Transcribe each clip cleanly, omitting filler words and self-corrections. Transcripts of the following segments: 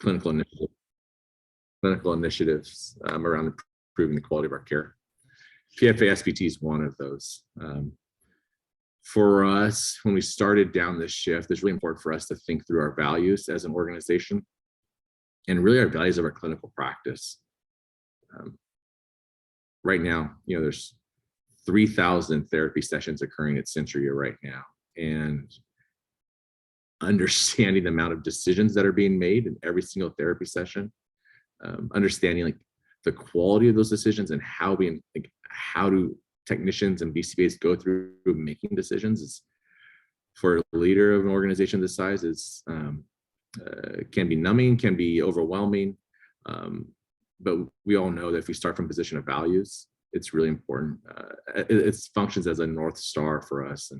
clinical initiative, clinical initiatives around improving the quality of our care. PFA SBT is one of those. For us, when we started down this shift, it's really important for us to think through our values as an organization and really our values of our clinical practice. Right now, there's 3,000 therapy sessions occurring at Centria right now, and understanding the amount of decisions that are being made in every single therapy session, understanding like the quality of those decisions and how do technicians and BCBAs go through making decisions is, for a leader of an organization this size, is can be numbing, can be overwhelming. But we all know that if we start from a position of values, it's really important. It functions as a North Star for us.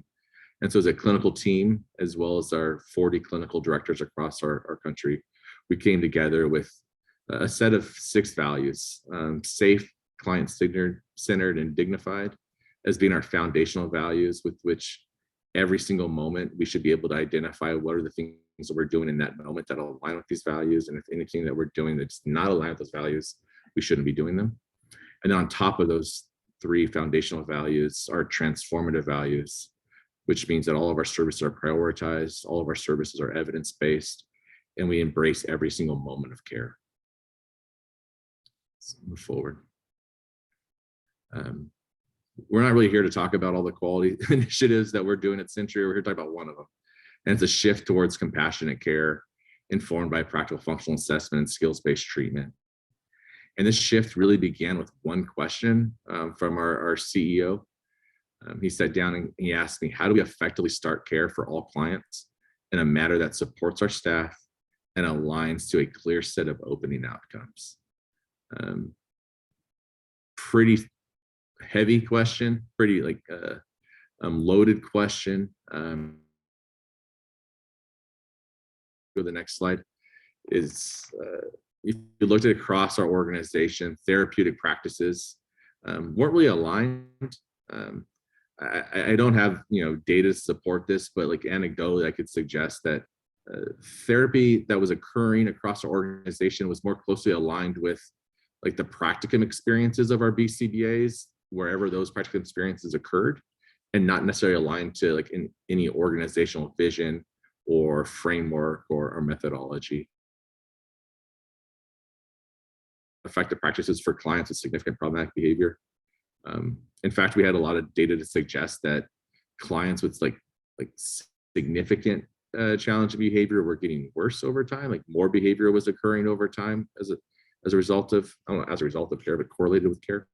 And so as a clinical team, as well as our 40 clinical directors across our country, we came together with a set of 6 values: safe, client-centered, and dignified, as being our foundational values with which every single moment we should be able to identify what are the things that we're doing in that moment that align with these values. And if anything that we're doing that's not aligned with those values, we shouldn't be doing them. And then on top of those 3 foundational values are transformative values, which means that all of our services are prioritized, all of our services are evidence-based, and we embrace every single moment of care. Let's move forward. We're not really here to talk about all the quality initiatives that we're doing at Centria. We're here to talk about one of them. And it's a shift towards compassionate care informed by practical functional assessment and skills-based treatment. And this shift really began with one question from our CEO. He sat down and he asked me, how do we effectively start care for all clients in a manner that supports our staff and aligns to a clear set of opening outcomes? Pretty heavy question, pretty loaded question. Go to the next slide. Is if you looked at across our organization, therapeutic practices weren't really aligned. I don't have data to support this, but like anecdotally, I could suggest that therapy that was occurring across our organization was more closely aligned with like the practicum experiences of our BCBAs, wherever those practicum experiences occurred, and not necessarily aligned to like in any organizational vision or framework or methodology. Effective practices for clients with significant problematic behavior. In fact, we had a lot of data to suggest that clients with like significant challenge of behavior were getting worse over time. Like more behavior was occurring over time as a result of, I don't know, as a result of care, but correlated with care.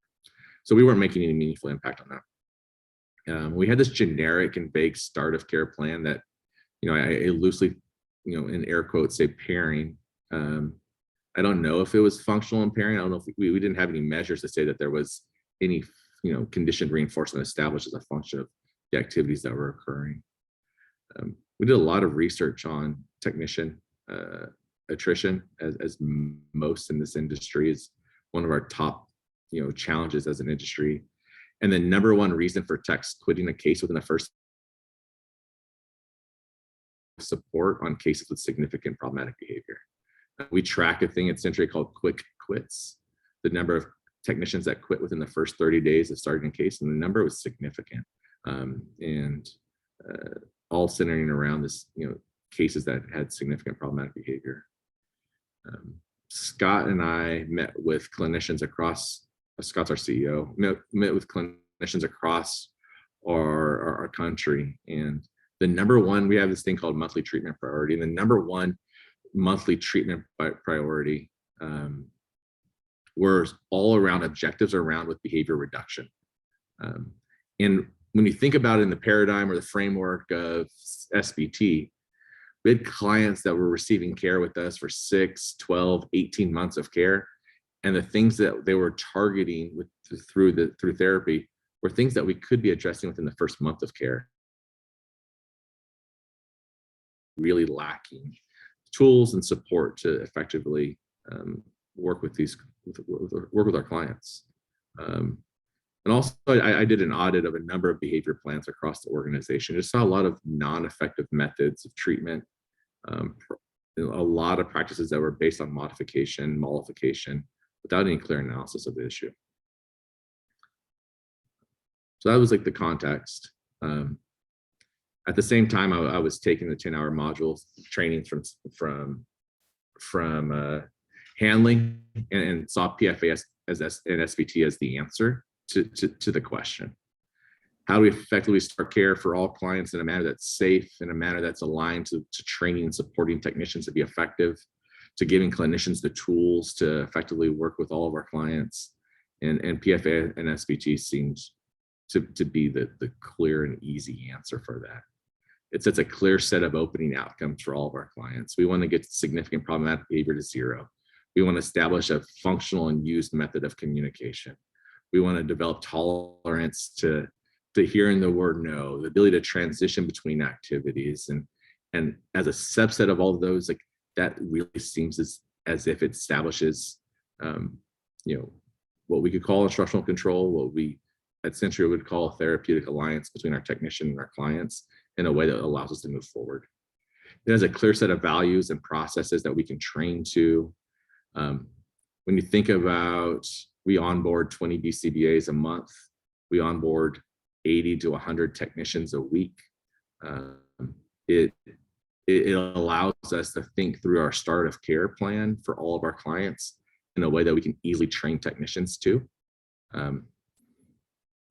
So we weren't making any meaningful impact on that. We had this generic and vague start of care plan that, I loosely, in air quotes, say pairing. I don't know if it was functional impairing. I don't know if we didn't have any measures to say that there was any, conditioned reinforcement established as a function of the activities that were occurring. We did a lot of research on technician attrition, as most in this industry is one of our top, challenges as an industry. And the number one reason for techs quitting a case within the first support on cases with significant problematic behavior. We track a thing at Centria called quick quits, the number of technicians that quit within the first 30 days of starting a case, and the number was significant. All centering around this, cases that had significant problematic behavior. Scott and I met with clinicians across, Scott's our CEO, met with clinicians across our country. And the number one, we have this thing called monthly treatment priority. And the number one monthly treatment priority were all around objectives around with behavior reduction. And when you think about it in the paradigm or the framework of SBT, we had clients that were receiving care with us for 6, 12, 18 months of care. And the things that they were targeting through therapy were things that we could be addressing within the first month of care. Really lacking tools and support to effectively work with our clients. And also, I did an audit of a number of behavior plans across the organization. Just saw a lot of non-effective methods of treatment, a lot of practices that were based on modification, mollification, without any clear analysis of the issue. So that was like the context. At the same time, I was taking the 10-hour module training from handling, and saw PFA and SBT as the answer to the question. How do we effectively start care for all clients in a manner that's safe, in a manner that's aligned to training and supporting technicians to be effective, to giving clinicians the tools to effectively work with all of our clients? And PFA and SBT seems to be the clear and easy answer for that. It sets a clear set of opening outcomes for all of our clients. We want to get significant problematic behavior to zero. We want to establish a functional and used method of communication. We want to develop tolerance to hearing the word no, the ability to transition between activities. And as a subset of all of those, like, that really seems as if it establishes, what we could call instructional control, what we at Centria would call a therapeutic alliance between our technician and our clients, in a way that allows us to move forward. It has a clear set of values and processes that we can train to. When you think about, we onboard 20 BCBAs a month, we onboard 80 to 100 technicians a week. It allows us to think through our start of care plan for all of our clients in a way that we can easily train technicians to.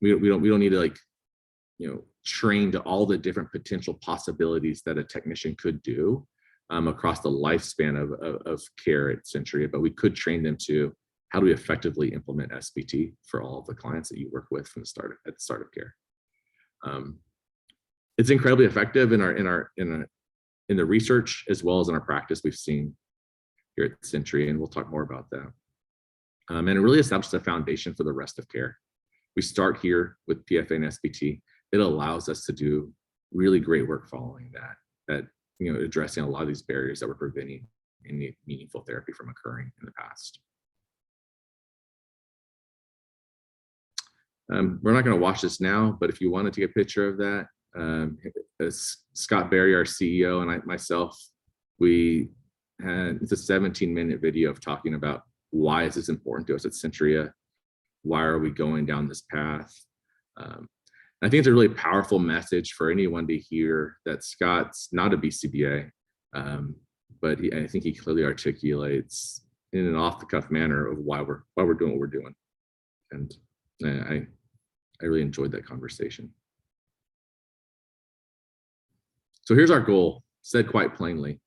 We don't need to train to all the different potential possibilities that a technician could do across the lifespan of care at Centria, but we could train them to how do we effectively implement SBT for all of the clients that you work with from at the start of care. It's incredibly effective in the research as well as in our practice we've seen here at Centria, and we'll talk more about that. And it really establishes a foundation for the rest of care. We start here with PFA and SBT. It allows us to do really great work following that addressing a lot of these barriers that were preventing any meaningful therapy from occurring in the past. We're not going to watch this now, but if you want to take a picture of that, Scott Berry, our CEO, and myself, it's a 17-minute video of talking about why is this important to us at Centria, why are we going down this path. I think it's a really powerful message for anyone to hear that Scott's not a BCBA, but I think he clearly articulates in an off-the-cuff manner of why we're doing what we're doing, and I really enjoyed that conversation. So here's our goal, said quite plainly.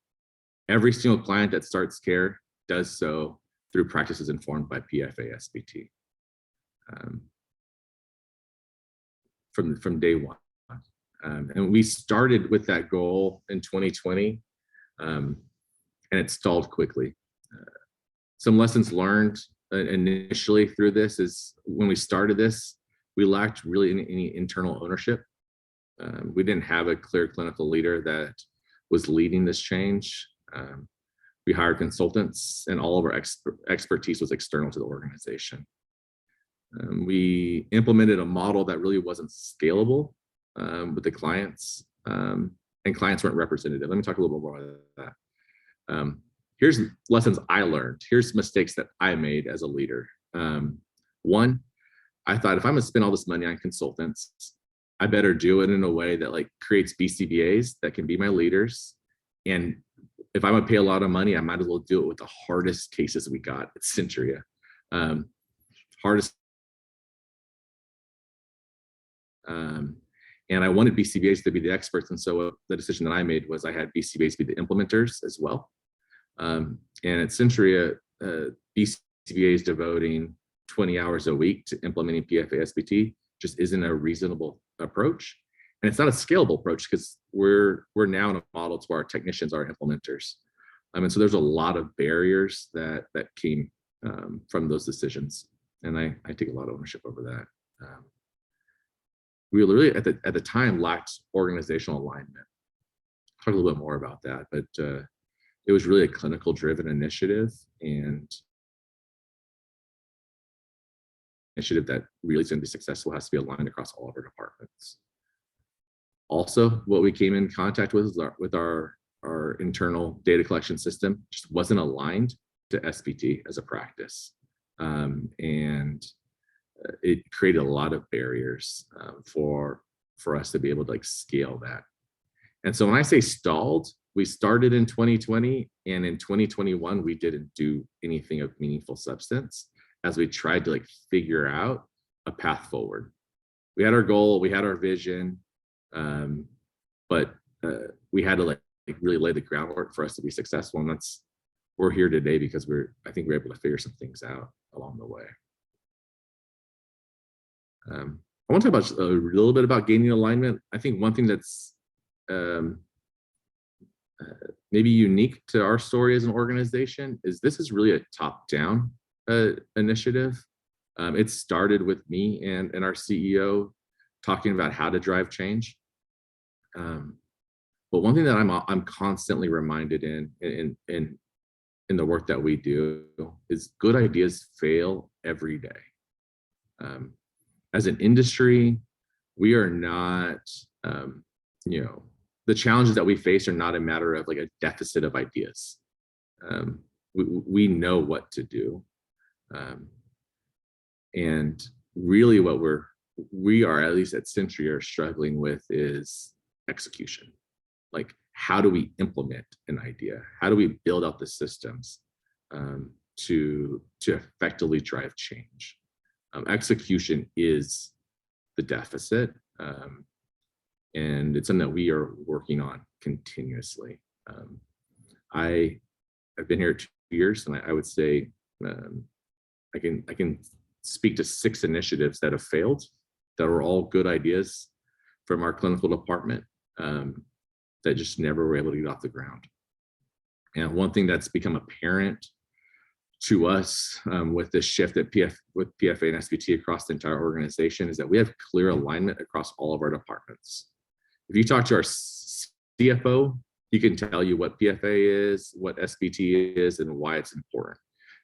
Every single client that starts care does so through practices informed by PFA SBT. From day one. And we started with that goal in 2020, and it stalled quickly. Some lessons learned initially through this is when we started this, we lacked really any internal ownership. We didn't have a clear clinical leader that was leading this change. We hired consultants, and all of our expertise was external to the organization. We implemented a model that really wasn't scalable with the clients, and clients weren't representative. Let me talk a little bit more about that. Here's lessons I learned. Here's mistakes that I made as a leader. One, I thought if I'm gonna spend all this money on consultants, I better do it in a way that creates BCBAs that can be my leaders. And if I'm gonna pay a lot of money, I might as well do it with the hardest cases we got at Centria. Hardest. And I wanted BCBAs to be the experts. And so the decision that I made was I had BCBAs be the implementers as well. And at Centria, BCBAs devoting 20 hours a week to implementing PFA SBT just isn't a reasonable approach. And it's not a scalable approach because we're now in a model to where our technicians are implementers. And so there's a lot of barriers that came from those decisions. And I take a lot of ownership over that. We really at the time lacked organizational alignment. I'll talk a little bit more about that, but it was really a clinical driven initiative, and initiative that really is going to be successful has to be aligned across all of our departments. Also, what we came in contact with is with our our internal data collection system just wasn't aligned to SBT as a practice. And it created a lot of barriers for us to be able to like scale that. And so when I say stalled, we started in 2020, and in 2021, we didn't do anything of meaningful substance as we tried to like figure out a path forward. We had our goal, we had our vision, but we had to like really lay the groundwork for us to be successful. And we're here today because I think we're able to figure some things out along the way. I want to talk about a little bit about gaining alignment. I think one thing that's maybe unique to our story as an organization is this is really a top-down initiative. It started with me and our CEO talking about how to drive change. But one thing that I'm constantly reminded in the work that we do is good ideas fail every day. As an industry, we are not, the challenges that we face are not a matter of like a deficit of ideas. We know what to do. And really what we are, at least at Centria, are struggling with is execution. Like, how do we implement an idea? How do we build out the systems to effectively drive change? Execution is the deficit, and it's something that we are working on continuously. I've been here 2 years, and I would say I can speak to 6 initiatives that have failed, that were all good ideas from our clinical department that just never were able to get off the ground. And one thing that's become apparent to us with this shift at with PFA and SBT across the entire organization is that we have clear alignment across all of our departments. If you talk to our CFO, he can tell you what PFA is, what SBT is, and why it's important.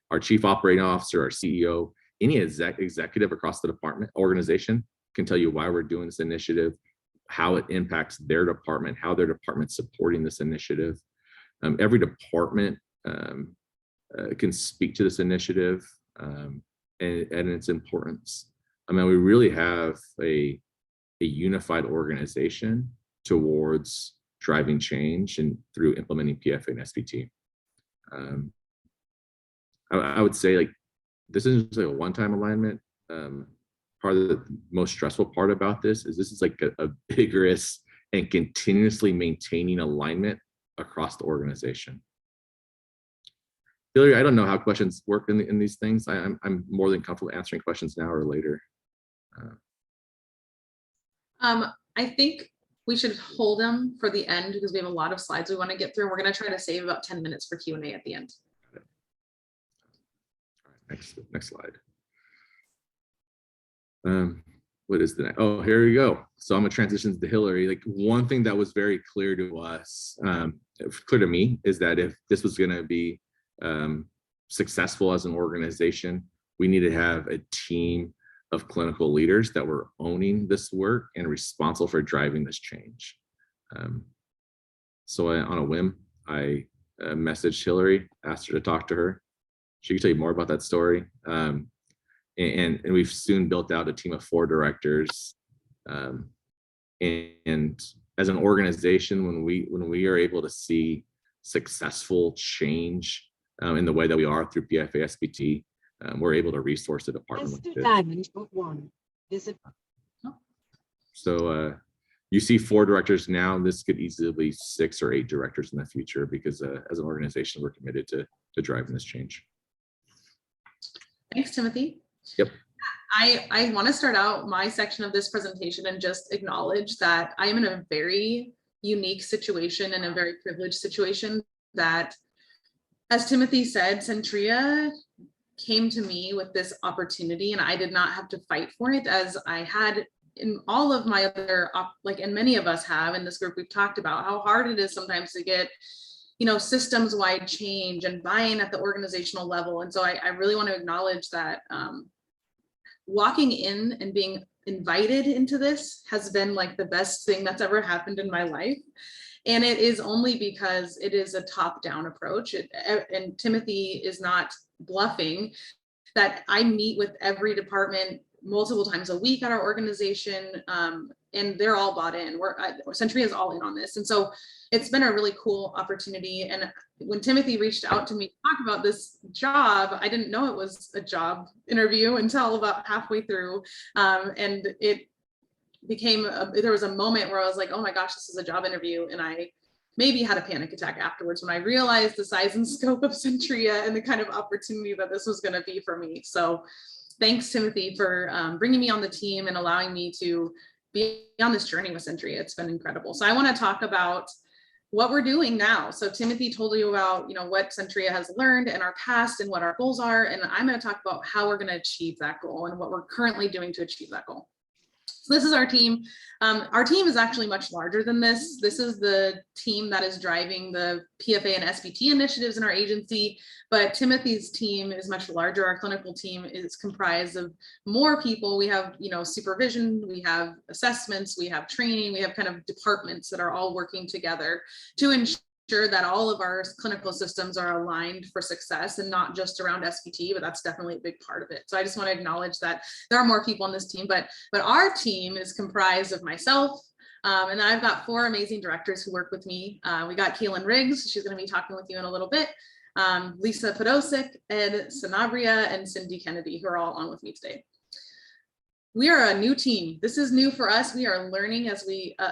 Our chief operating officer, our CEO, any executive across the department organization can tell you why we're doing this initiative, how it impacts their department, how their department's supporting this initiative. Every department can speak to this initiative and its importance. I mean, we really have a unified organization towards driving change and through implementing PFA and SBT. I would say like this isn't just like a one-time alignment. Part of the most stressful part about this is like a vigorous and continuously maintaining alignment across the organization. Hillary, I don't know how questions work in these things. I'm more than comfortable answering questions now or later. I think we should hold them for the end because we have a lot of slides we want to get through. We're going to try to save about 10 minutes for Q&A at the end. All right, next slide. What is the next? Oh, here we go. So I'm gonna transition to Hillary. Like, one thing that was very clear to us, clear to me, is that if this was gonna be successful as an organization, we need to have a team of clinical leaders that were owning this work and responsible for driving this change. So on a whim, I messaged Hillary, asked her to talk to her. She could tell you more about that story. And we've soon built out a team of 4 directors. And as an organization, when we are able to see successful change in the way that we are through PFA SBT, we're able to resource the department. So you see 4 directors now, and this could easily be 6 or 8 directors in the future because as an organization, we're committed to driving this change. Thanks, Timothy. Yep. I want to start out my section of this presentation and just acknowledge that I am in a very unique situation and a very privileged situation that, as Timothy said, Centria came to me with this opportunity and I did not have to fight for it, as I had in all of my other, and many of us have in this group. We've talked about how hard it is sometimes to get systems wide change and buy-in at the organizational level. And so I really want to acknowledge that walking in and being invited into this has been like the best thing that's ever happened in my life. And it is only because it is a top-down approach. And Timothy is not bluffing, that I meet with every department multiple times a week at our organization, and they're all bought in. Centria is all in on this. And so it's been a really cool opportunity. And when Timothy reached out to me to talk about this job, I didn't know it was a job interview until about halfway through. And it became, there was a moment where I was like, oh my gosh, this is a job interview. And I maybe had a panic attack afterwards when I realized the size and scope of Centria and the kind of opportunity that this was going to be for me. So thanks, Timothy, for bringing me on the team and allowing me to be on this journey with Centria. It's been incredible. So I want to talk about what we're doing now. So Timothy told you about, what Centria has learned in our past and what our goals are. And I'm going to talk about how we're going to achieve that goal and what we're currently doing to achieve that goal. So this is our team. Our team is actually much larger than this. This is the team that is driving the PFA and SBT initiatives in our agency, but Timothy's team is much larger. Our clinical team is comprised of more people. We have, supervision, we have assessments, we have training, we have kind of departments that are all working together to ensure that all of our clinical systems are aligned for success, and not just around SBT, but that's definitely a big part of it. So I just want to acknowledge that there are more people on this team, but our team is comprised of myself, and I've got 4 amazing directors who work with me. We got Kaylin Riggs, she's going to be talking with you in a little bit, Lisa Podosic, Ed Sanabria, and Cindy Kennedy, who are all on with me today. We are a new team. This is new for us. We are learning as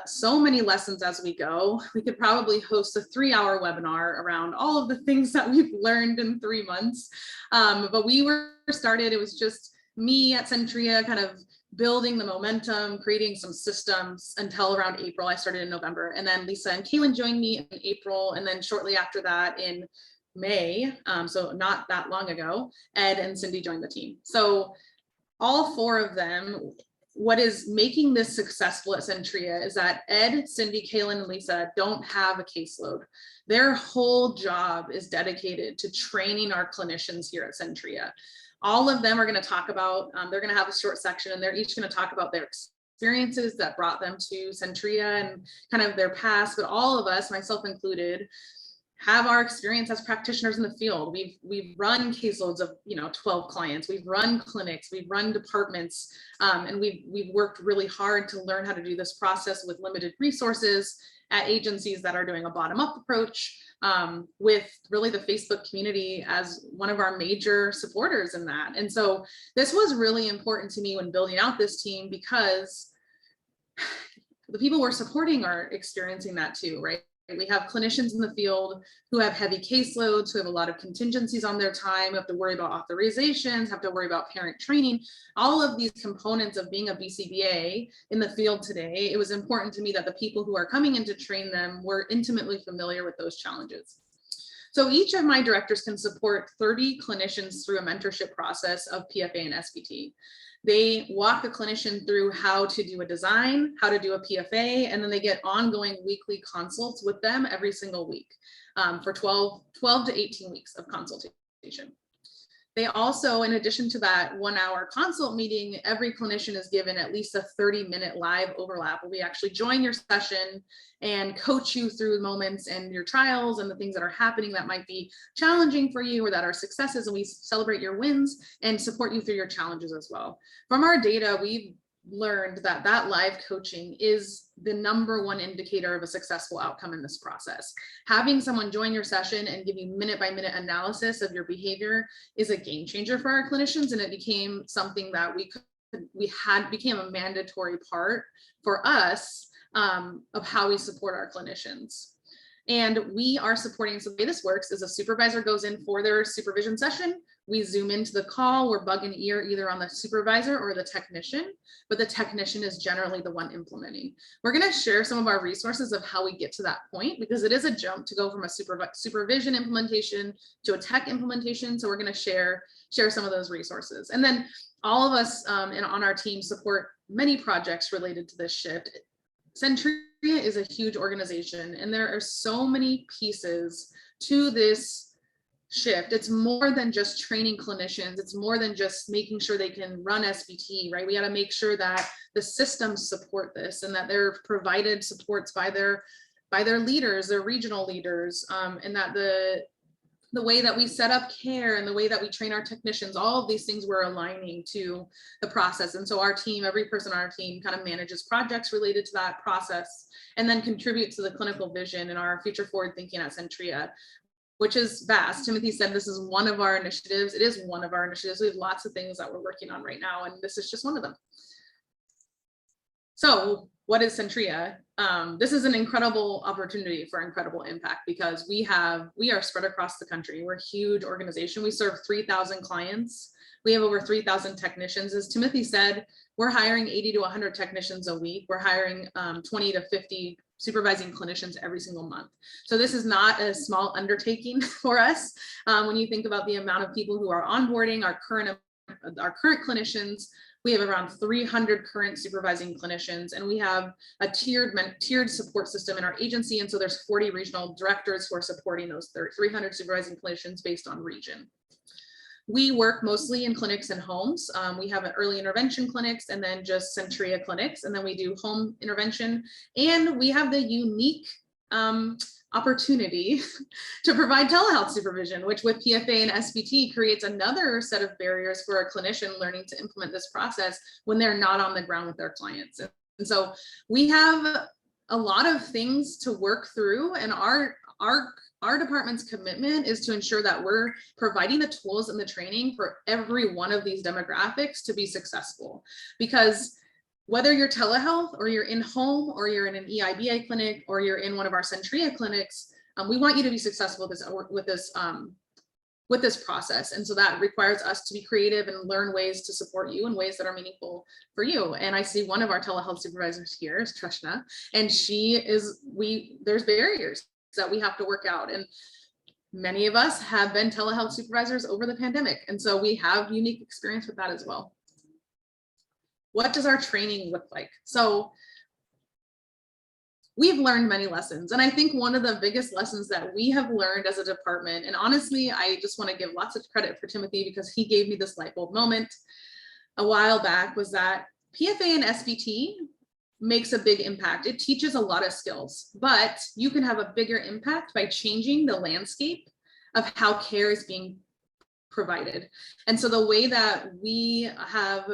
so many lessons as we go. We could probably host a 3-hour webinar around all of the things that we've learned in 3 months. But we were started, it was just me at Centria kind of building the momentum, creating some systems until around April. I started in November, and then Lisa and Kaylin joined me in April. And then shortly after that in May, so not that long ago, Ed and Cindy joined the team. So all 4 of them, what is making this successful at Centria is that Ed, Cindy, Kaylin, and Lisa don't have a caseload. Their whole job is dedicated to training our clinicians here at Centria. All of them are going to talk about, they're going to have a short section, and they're each going to talk about their experiences that brought them to Centria and kind of their past. But all of us, myself included, have our experience as practitioners in the field. We've run caseloads of 12 clients. We've run clinics. We've run departments, and we've worked really hard to learn how to do this process with limited resources at agencies that are doing a bottom-up approach, with really the Facebook community as one of our major supporters in that. And so this was really important to me when building out this team, because the people we're supporting are experiencing that too, right? We have clinicians in the field who have heavy caseloads, who have a lot of contingencies on their time, have to worry about authorizations, have to worry about parent training, all of these components of being a BCBA in the field today. It was important to me that the people who are coming in to train them were intimately familiar with those challenges. So each of my directors can support 30 clinicians through a mentorship process of PFA and SBT. They walk the clinician through how to do a design, how to do a PFA, and then they get ongoing weekly consults with them every single week, for 12 to 18 weeks of consultation. They also, in addition to that 1-hour consult meeting, every clinician is given at least a 30-minute live overlap where we actually join your session and coach you through moments and your trials and the things that are happening that might be challenging for you or that are successes, and we celebrate your wins and support you through your challenges as well. From our data, we've learned that live coaching is the #1 indicator of a successful outcome in this process. Having someone join your session and give you minute-by-minute analysis of your behavior is a game changer for our clinicians, and it became something that became a mandatory part for us of how we support our clinicians. And we are supporting, so the way this works is a supervisor goes in for their supervision session. We zoom into the call, we're bug and ear either on the supervisor or the technician, but the technician is generally the one implementing. We're gonna share some of our resources of how we get to that point, because it is a jump to go from a supervision implementation to a tech implementation. So we're gonna share some of those resources. And then all of us and on our team support many projects related to this shift. Centria is a huge organization, and there are so many pieces to this shift. It's more than just training clinicians. It's more than just making sure they can run SBT, right? We got to make sure that the systems support this and that they're provided supports by by their leaders, their regional leaders, and that the way that we set up care and the way that we train our technicians, all of these things we're aligning to the process. And so our team, every person on our team kind of manages projects related to that process and then contributes to the clinical vision and our future forward thinking at Centria, which is vast. Timothy said this is one of our initiatives. It is one of our initiatives. We have lots of things that we're working on right now, and this is just one of them. So what is Centria? This is an incredible opportunity for incredible impact because we are spread across the country. We're a huge organization. We serve 3,000 clients. We have over 3,000 technicians. As Timothy said, we're hiring 80 to 100 technicians a week. We're hiring 20 to 50 supervising clinicians every single month. So this is not a small undertaking for us. When you think about the amount of people who are onboarding our current clinicians, we have around 300 current supervising clinicians, and we have a tiered support system in our agency. And so there's 40 regional directors who are supporting those 300 supervising clinicians based on region. We work mostly in clinics and homes. We have an early intervention clinics and then just Centria clinics, and then we do home intervention. And we have the unique opportunity to provide telehealth supervision, which with PFA and SBT creates another set of barriers for a clinician learning to implement this process when they're not on the ground with their clients. And so we have a lot of things to work through, and our department's commitment is to ensure that we're providing the tools and the training for every one of these demographics to be successful. Because whether you're telehealth or you're in home or you're in an EIBA clinic or you're in one of our Centria clinics, we want you to be successful with this process. And so that requires us to be creative and learn ways to support you in ways that are meaningful for you. And I see one of our telehealth supervisors here is Trishna, and there's barriers that we have to work out. And many of us have been telehealth supervisors over the pandemic. And so we have unique experience with that as well. What does our training look like? So we've learned many lessons. And I think one of the biggest lessons that we have learned as a department, and honestly, I just want to give lots of credit for Timothy because he gave me this light bulb moment a while back, was that PFA and SBT makes a big impact. It teaches a lot of skills, but you can have a bigger impact by changing the landscape of how care is being provided. And so the way that we have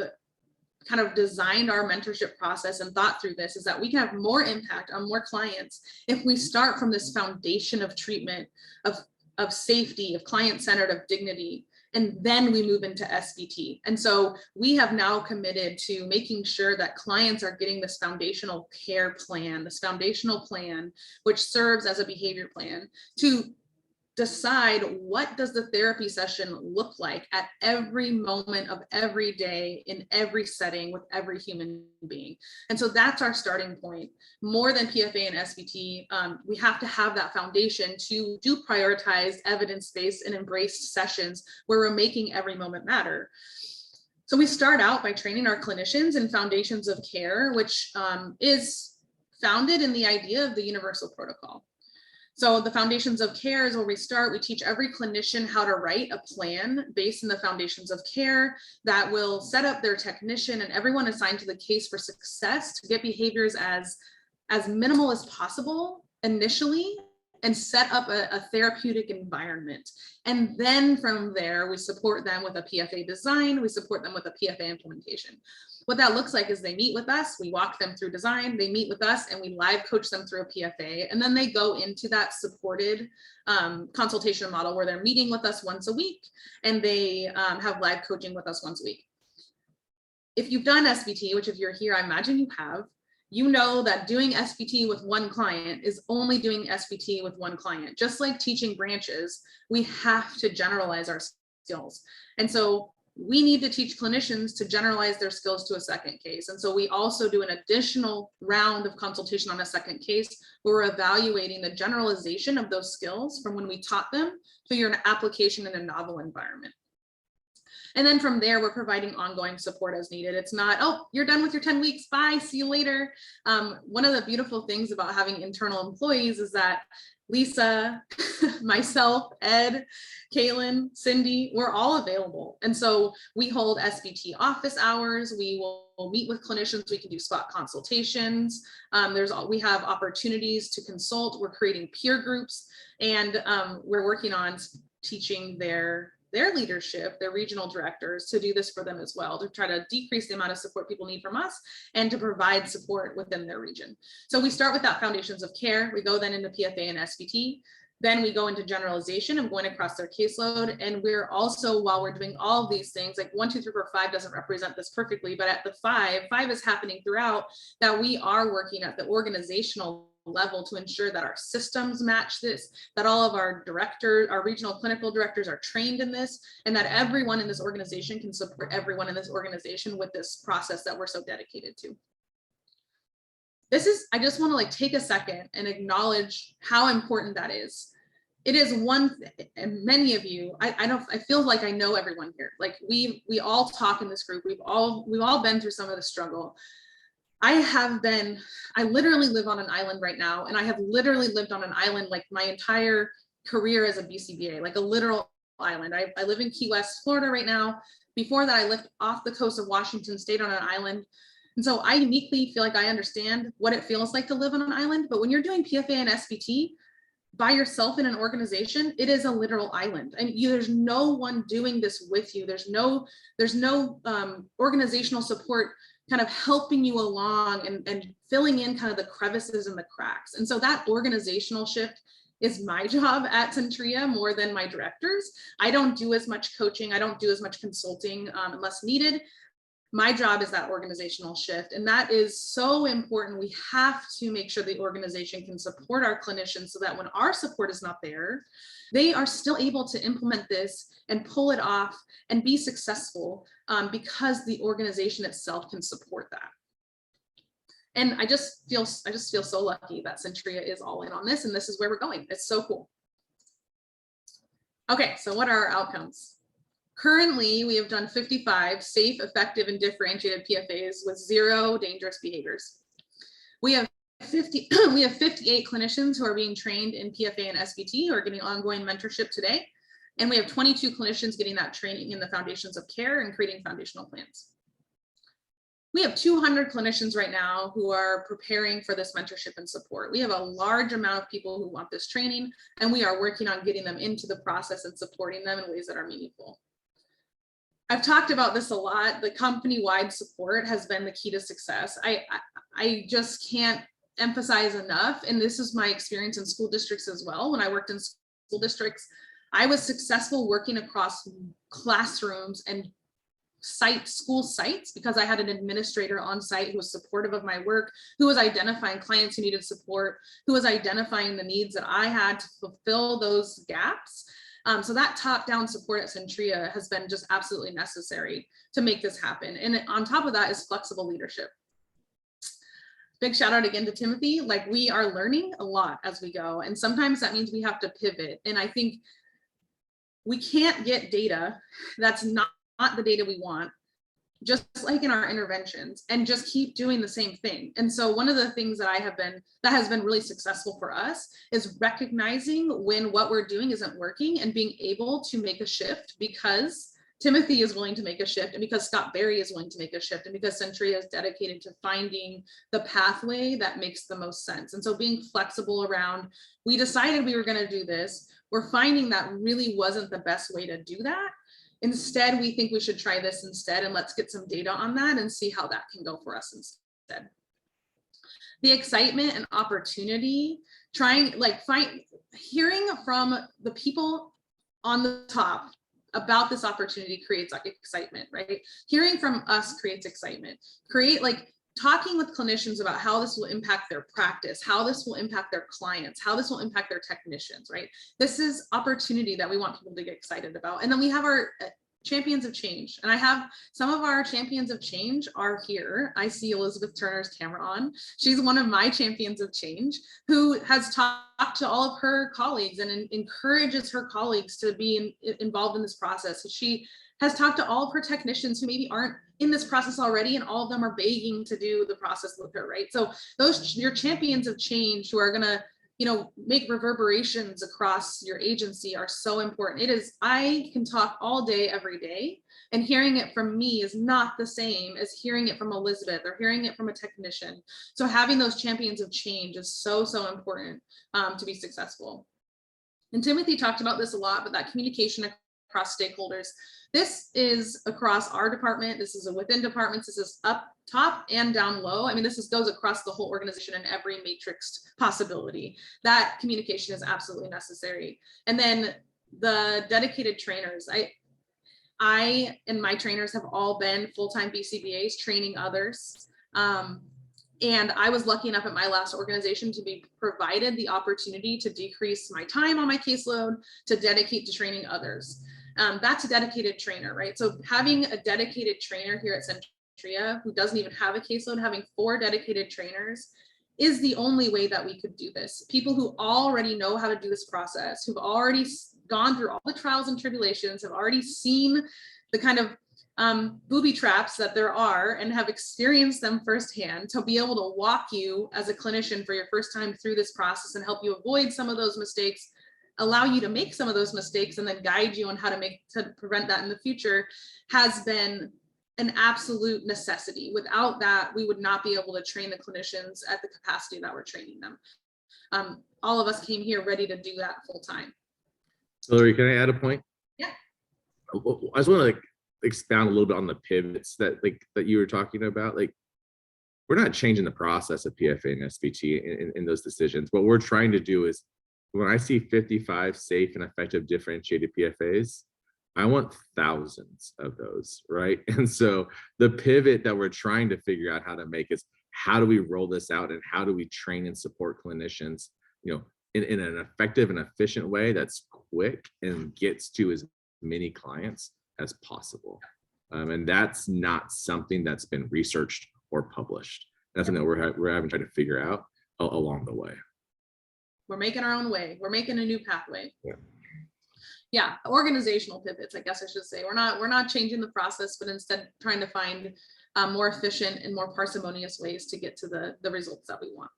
kind of designed our mentorship process and thought through this is that we can have more impact on more clients if we start from this foundation of treatment, of safety, of client-centered, of dignity, and then we move into SBT. And so we have now committed to making sure that clients are getting this foundational care plan, which serves as a behavior plan to decide what does the therapy session look like at every moment of every day in every setting with every human being. And so that's our starting point. More than PFA and SBT, we have to have that foundation to do prioritized, evidence-based and embraced sessions where we're making every moment matter. So we start out by training our clinicians in foundations of care, which is founded in the idea of the universal protocol. So the foundations of care is where we start. We teach every clinician how to write a plan based in the foundations of care that will set up their technician and everyone assigned to the case for success to get behaviors as minimal as possible initially and set up a therapeutic environment. And then from there, we support them with a PFA design, we support them with a PFA implementation. What that looks like is they meet with us, we walk them through design, they meet with us, and we live coach them through a PFA. And then they go into that supported consultation model where they're meeting with us once a week, and they have live coaching with us once a week. If you've done SBT, which if you're here, I imagine you have, you know that doing SBT with one client is only doing SBT with one client. Just like teaching branches, we have to generalize our skills. And so we need to teach clinicians to generalize their skills to a second case. And so we also do an additional round of consultation on a second case where we're evaluating the generalization of those skills from when we taught them to your application in a novel environment. And then from there, we're providing ongoing support as needed. It's not, oh, you're done with your 10 weeks, bye, see you later. One of the beautiful things about having internal employees is that Lisa, myself, Ed, Kaylin, Cindy, we're all available. And so we hold SBT office hours. We will meet with clinicians. We can do spot consultations. We have opportunities to consult. We're creating peer groups, and we're working on teaching their leadership, their regional directors, to do this for them as well, to try to decrease the amount of support people need from us and to provide support within their region. So we start with that foundations of care. We go then into PFA and SBT. Then we go into generalization and going across their caseload. And we're also, while we're doing all of these things, like 1, 2, 3, 4, 5 doesn't represent this perfectly, but at the 5 is happening throughout, that we are working at the organizational level to ensure that our systems match this, that all of our directors, our regional clinical directors are trained in this, and that everyone in this organization can support everyone in this organization with this process that we're so dedicated to. I just want to like take a second and acknowledge how important that is. It is and many of you, I feel like I know everyone here. Like we all talk in this group. We've all been through some of the struggle. I literally live on an island right now, and I have literally lived on an island like my entire career as a BCBA, like a literal island. I live in Key West, Florida right now. Before that, I lived off the coast of Washington State on an island. And so I uniquely feel like I understand what it feels like to live on an island. But when you're doing PFA and SBT by yourself in an organization, it is a literal island. And there's no one doing this with you. There's no organizational support kind of helping you along and filling in kind of the crevices and the cracks. And so that organizational shift is my job at Centria more than my directors. I don't do as much coaching. I don't do as much consulting unless needed. My job is that organizational shift. And that is so important. We have to make sure the organization can support our clinicians so that when our support is not there, they are still able to implement this and pull it off and be successful because the organization itself can support that. And I just feel so lucky that Centria is all in on this, and this is where we're going. It's so cool. Okay, so what are our outcomes? Currently, we have done 55 safe, effective, and differentiated PFAs with 0 dangerous behaviors. We have 58 clinicians who are being trained in PFA and SBT who are getting ongoing mentorship today. And we have 22 clinicians getting that training in the foundations of care and creating foundational plans. We have 200 clinicians right now who are preparing for this mentorship and support. We have a large amount of people who want this training, and we are working on getting them into the process and supporting them in ways that are meaningful. I've talked about this a lot. The company-wide support has been the key to success. I just can't emphasize enough, and this is my experience in school districts as well. When I worked in school districts, I was successful working across classrooms and school sites because I had an administrator on site who was supportive of my work, who was identifying clients who needed support, who was identifying the needs that I had to fulfill those gaps. So that top-down support at Centria has been just absolutely necessary to make this happen. And on top of that is flexible leadership. Big shout out again to Timothy. Like, we are learning a lot as we go. And sometimes that means we have to pivot. And I think we can't get data that's not the data we want, just like in our interventions, and just keep doing the same thing. And so one of the things that has been really successful for us is recognizing when what we're doing isn't working and being able to make a shift because Timothy is willing to make a shift, and because Scott Berry is willing to make a shift, and because Centria is dedicated to finding the pathway that makes the most sense. And so being flexible around, we decided we were going to do this. We're finding that really wasn't the best way to do that. Instead, we think we should try this instead, and let's get some data on that and see how that can go for us instead. The excitement and opportunity, hearing from the people on the top about this opportunity creates like excitement, right? Hearing from us creates excitement. Talking with clinicians about how this will impact their practice, how this will impact their clients, how this will impact their technicians, right? This is opportunity that we want people to get excited about. And then we have our champions of change. And I have some of our champions of change are here. I see Elizabeth Turner's camera on. She's one of my champions of change who has talked to all of her colleagues and encourages her colleagues to be involved in this process. She has talked to all of her technicians who maybe aren't in this process already, and all of them are begging to do the process with her, right? So those, your champions of change who are gonna, you know, make reverberations across your agency are so important. It is, I can talk all day, every day, and hearing it from me is not the same as hearing it from Elizabeth or hearing it from a technician. So having those champions of change is so, so important to be successful. And Timothy talked about this a lot, but that communication across stakeholders, this is across our department. This is within departments. This is up top and down low. I mean, this goes across the whole organization in every matrixed possibility. That communication is absolutely necessary. And then the dedicated trainers. I and my trainers have all been full-time BCBAs training others. And I was lucky enough at my last organization to be provided the opportunity to decrease my time on my caseload to dedicate to training others. That's a dedicated trainer, right? So having a dedicated trainer here at Centria who doesn't even have a caseload, having 4 dedicated trainers is the only way that we could do this. People who already know how to do this process, who've already gone through all the trials and tribulations, have already seen the kind of booby traps that there are and have experienced them firsthand, to be able to walk you as a clinician for your first time through this process and help you avoid some of those mistakes, allow you to make some of those mistakes, and then guide you on how to prevent that in the future, has been an absolute necessity. Without that, we would not be able to train the clinicians at the capacity that we're training them. All of us came here ready to do that full time. Hillary, can I add a point? Yeah. I just want to expound a little bit on the pivots that you were talking about. Like, we're not changing the process of PFA and SBT in those decisions. What we're trying to do is, when I see 55 safe and effective differentiated PFAs, I want thousands of those, right? And so the pivot that we're trying to figure out how to make is, how do we roll this out and how do we train and support clinicians, you know, in an effective and efficient way that's quick and gets to as many clients as possible. And that's not something that's been researched or published. That's something that we're having to try to figure out along the way. We're making our own way. We're making a new pathway. Yeah, organizational pivots, I guess I should say. We're not changing the process, but instead trying to find more efficient and more parsimonious ways to get to the results that we want.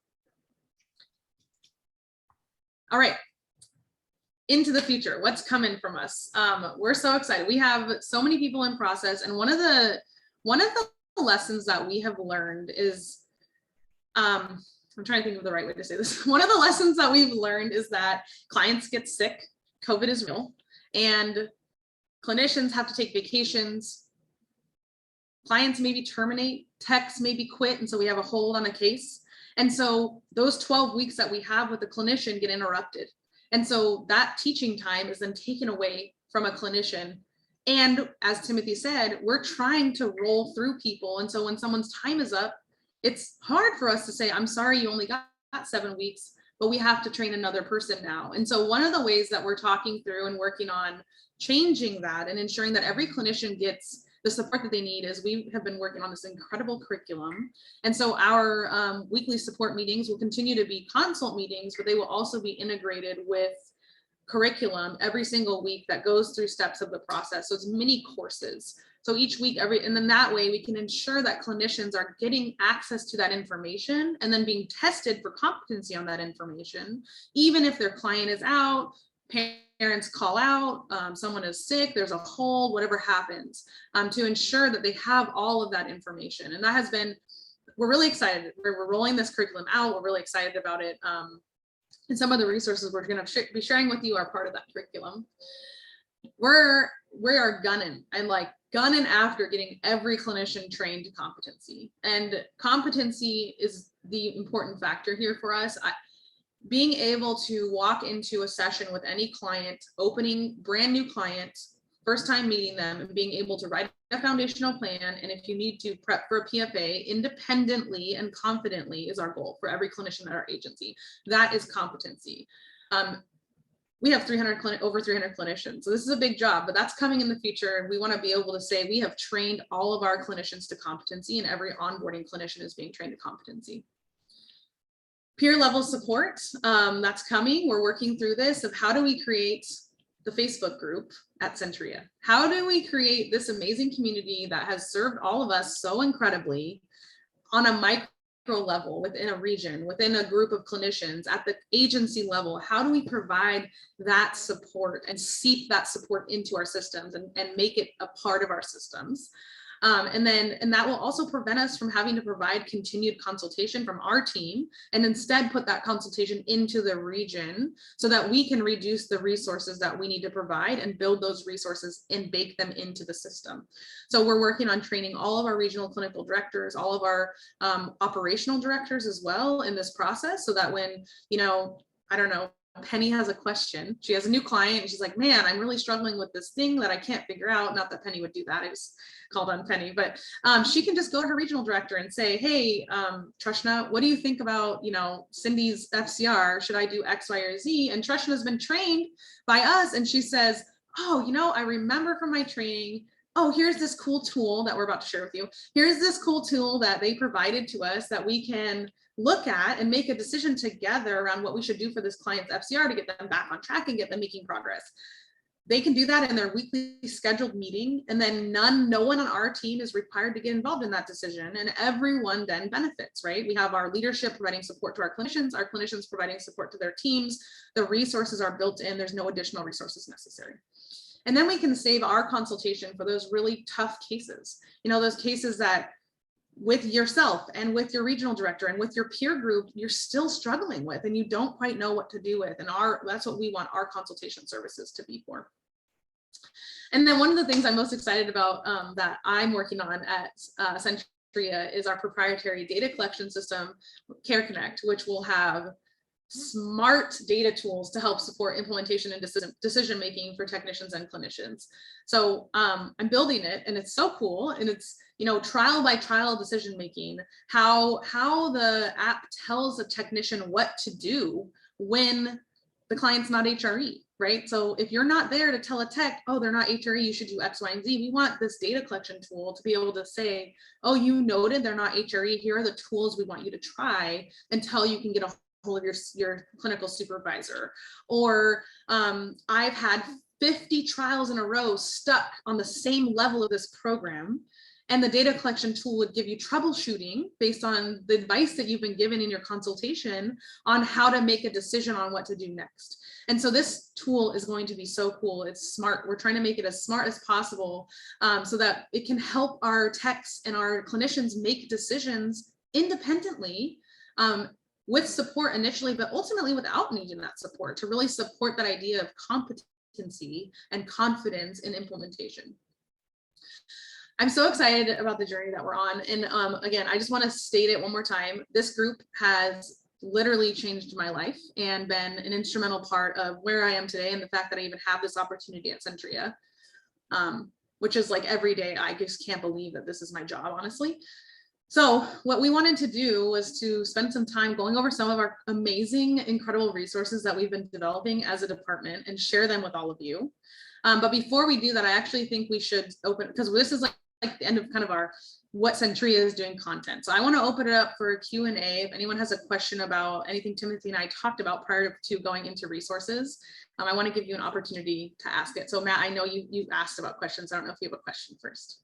All right, into the future, what's coming from us? We're so excited. We have so many people in process, and one of the lessons that we have learned is, I'm trying to think of the right way to say this. One of the lessons that we've learned is that clients get sick, COVID is real, and clinicians have to take vacations. Clients maybe terminate, techs maybe quit, and so we have a hold on a case. And so those 12 weeks that we have with the clinician get interrupted. And so that teaching time is then taken away from a clinician. And as Timothy said, we're trying to roll through people. And so when someone's time is up, it's hard for us to say, I'm sorry, you only got 7 weeks, but we have to train another person now. And so one of the ways that we're talking through and working on changing that and ensuring that every clinician gets the support that they need is, we have been working on this incredible curriculum. And so our weekly support meetings will continue to be consult meetings, but they will also be integrated with curriculum every single week that goes through steps of the process. So it's mini courses. So each week, and then that way we can ensure that clinicians are getting access to that information and then being tested for competency on that information, even if their client is out, parents call out, someone is sick, there's a hold, whatever happens, to ensure that they have all of that information. And that has been, we're really excited. We're rolling this curriculum out. We're really excited about it. And some of the resources we're going to be sharing with you are part of that curriculum. We are gunning after getting every clinician trained to competency. And competency is the important factor here for us. Being able to walk into a session with any client, opening brand new client, first time meeting them, and being able to write a foundational plan. And if you need to prep for a PFA independently and confidently is our goal for every clinician at our agency. That is competency. we have over 300 clinicians. So this is a big job, but that's coming in the future. We want to be able to say we have trained all of our clinicians to competency, and every onboarding clinician is being trained to competency. Peer level support, that's coming. We're working through this of how do we create the Facebook group at Centria? How do we create this amazing community that has served all of us so incredibly on a micro level, within a region, within a group of clinicians, at the agency level? How do we provide that support and seep that support into our systems and make it a part of our systems? And that will also prevent us from having to provide continued consultation from our team, and instead put that consultation into the region so that we can reduce the resources that we need to provide and build those resources and bake them into the system. So we're working on training all of our regional clinical directors, all of our operational directors as well in this process, so that when, you know, I don't know, Penny has a question, she has a new client and she's like, man, I'm really struggling with this thing that I can't figure out. Not that Penny would do that, I just called on Penny, but she can just go to her regional director and say, hey, Trishna, what do you think about, you know, Cindy's FCR? Should I do X, Y, or Z? And Trishna has been trained by us, and she says, oh, you know, I remember from my training, oh, here's this cool tool that we're about to share with you. Here's this cool tool that they provided to us that we can look at and make a decision together around what we should do for this client's FCR to get them back on track and get them making progress. They can do that in their weekly scheduled meeting, and then no one on our team is required to get involved in that decision, and everyone then benefits, right? We have our leadership providing support to our clinicians providing support to their teams. The resources are built in, there's no additional resources necessary. And then we can save our consultation for those really tough cases, you know, those cases that with yourself and with your regional director and with your peer group, you're still struggling with, and you don't quite know what to do with. And that's what we want our consultation services to be for. And then one of the things I'm most excited about that I'm working on at Centria is our proprietary data collection system, Care Connect, which will have smart data tools to help support implementation and decision making for technicians and clinicians. So I'm building it, and it's so cool, and it's, you know, trial by trial decision making, how the app tells a technician what to do when the client's not HRE, right? So if you're not there to tell a tech, oh, they're not HRE, you should do X, Y, and Z. We want this data collection tool to be able to say, oh, you noted they're not HRE, here are the tools we want you to try until you can get a hold of your clinical supervisor. Or I've had 50 trials in a row stuck on the same level of this program, and the data collection tool would give you troubleshooting based on the advice that you've been given in your consultation on how to make a decision on what to do next. And so this tool is going to be so cool. It's smart. We're trying to make it as smart as possible so that it can help our techs and our clinicians make decisions independently, with support initially, but ultimately without needing that support, to really support that idea of competency and confidence in implementation. I'm so excited about the journey that we're on. And again, I just want to state it one more time. This group has literally changed my life and been an instrumental part of where I am today, and the fact that I even have this opportunity at Centria, which is like every day, I just can't believe that this is my job, honestly. So what we wanted to do was to spend some time going over some of our amazing, incredible resources that we've been developing as a department and share them with all of you. But before we do that, I actually think we should open, because this is like the end of kind of our what Centria is doing content. So I want to open it up for a Q&A. If anyone has a question about anything Timothy and I talked about prior to going into resources, I want to give you an opportunity to ask it. So Matt, I know you asked about questions. I don't know if you have a question first.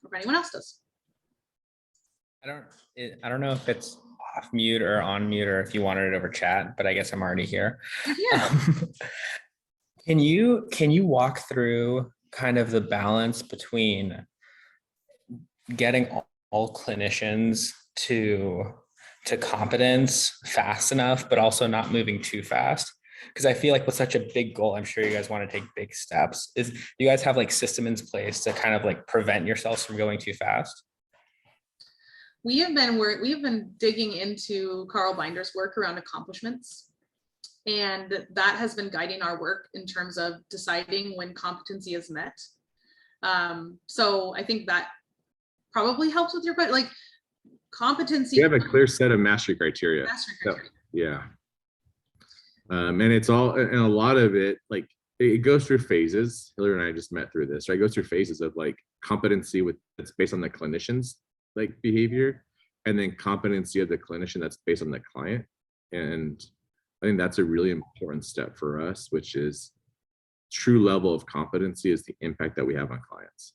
If anyone else does. I don't know if it's off mute or on mute, or if you wanted it over chat, but I guess I'm already here. Can you walk through kind of the balance between getting all clinicians to competence fast enough, but also not moving too fast? Because I feel like with such a big goal, I'm sure you guys want to take big steps. Do you guys have like system in place to kind of like prevent yourselves from going too fast? We have been digging into Carl Binder's work around accomplishments, and that has been guiding our work in terms of deciding when competency is met. So I think that probably helps with your question, like competency. You have a clear set of mastery criteria. Mastery criteria. So, yeah. And it's all, and a lot of it, like it goes through phases. Hillary and I just met through this, right? It goes through phases of like competency with that's based on the clinician's like behavior, and then competency of the clinician that's based on the client. And I think that's a really important step for us, which is true level of competency is the impact that we have on clients,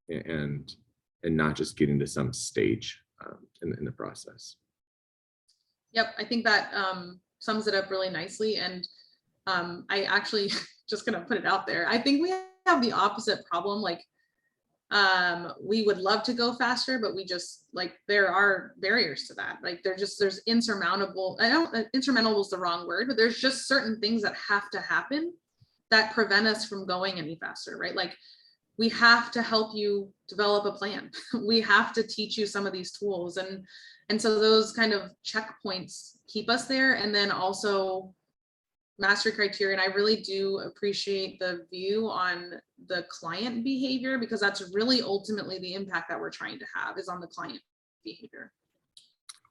and not just getting to some stage in the process. Yep, I think that sums it up really nicely. And I actually just gonna put it out there. I think we have the opposite problem. Like we would love to go faster, but we just like there are barriers to that. Like there's insurmountable. I don't insurmountable is the wrong word, but there's just certain things that have to happen that prevent us from going any faster, right? Like we have to help you develop a plan. We have to teach you some of these tools, and so those kind of checkpoints keep us there. And then also mastery criteria. And I really do appreciate the view on the client behavior, because that's really ultimately the impact that we're trying to have is on the client behavior.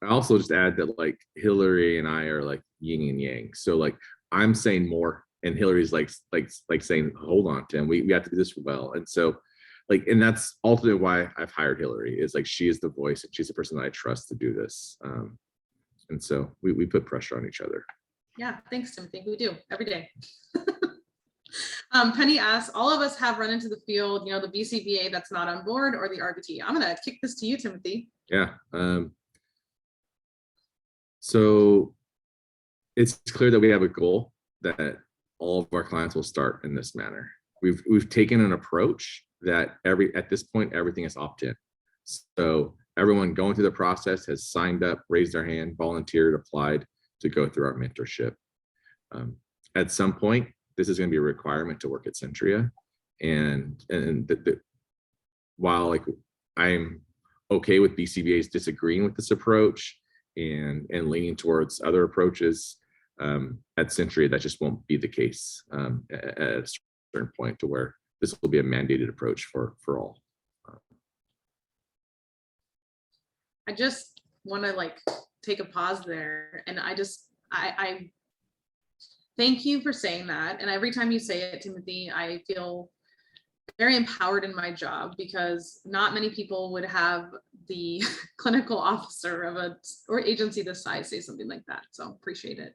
I also just add that like Hillary and I are like yin and yang. So like I'm saying more, and Hillary's like saying, hold on, Tim, we have to do this well. And so like, and that's ultimately why I've hired Hillary, is like she is the voice and she's the person that I trust to do this. And so we put pressure on each other. Yeah, thanks, Timothy. We do every day. Penny asks, all of us have run into the field, the BCBA that's not on board, or the RBT. I'm gonna kick this to you, Timothy. Yeah. So it's clear that we have a goal that all of our clients will start in this manner. We've taken an approach that at this point, everything is opt-in. So everyone going through the process has signed up, raised their hand, volunteered, applied to go through our mentorship. At some point, this is going to be a requirement to work at Centria. And while like I'm okay with BCBA's disagreeing with this approach and leaning towards other approaches, at Centria, that just won't be the case at a certain point, to where this will be a mandated approach for all. I just want to like take a pause there, and I thank you for saying that. And every time you say it, Timothy, I feel very empowered in my job, because not many people would have the clinical officer of or agency this size say something like that. So appreciate it.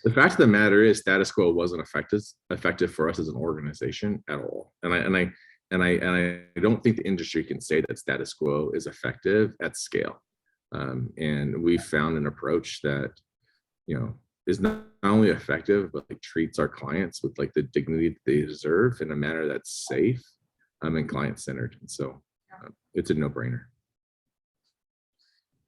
The fact of the matter is, status quo wasn't effective for us as an organization at all. And I don't think the industry can say that status quo is effective at scale. And we found an approach that, is not only effective, but like treats our clients with like the dignity that they deserve in a manner that's safe and client-centered. And so it's a no-brainer.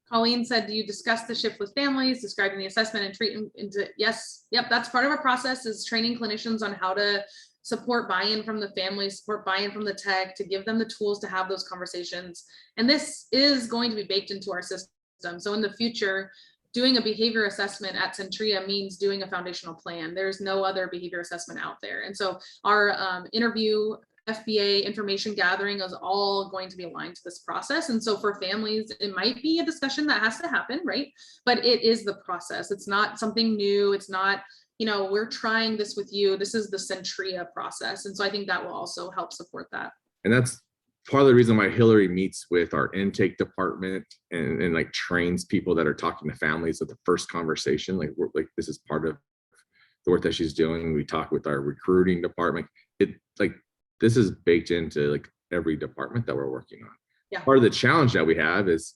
Colleen said, do you discuss the shift with families, describing the assessment and treatment into, yes, yep, that's part of our process, is training clinicians on how to support buy-in from the family, support buy-in from the tech, to give them the tools to have those conversations. And this is going to be baked into our system. So in the future, doing a behavior assessment at Centria means doing a foundational plan. There's no other behavior assessment out there. And so our interview, FBA, information gathering is all going to be aligned to this process. And so for families, it might be a discussion that has to happen, right? But it is the process. It's not something new. It's not, we're trying this with you. This is the Centria process. And so I think that will also help support that. And that's part of the reason why Hillary meets with our intake department and like trains people that are talking to families at the first conversation. Like this is part of the work that she's doing. We talk with our recruiting department. This is baked into like every department that we're working on. Yeah. Part of the challenge that we have is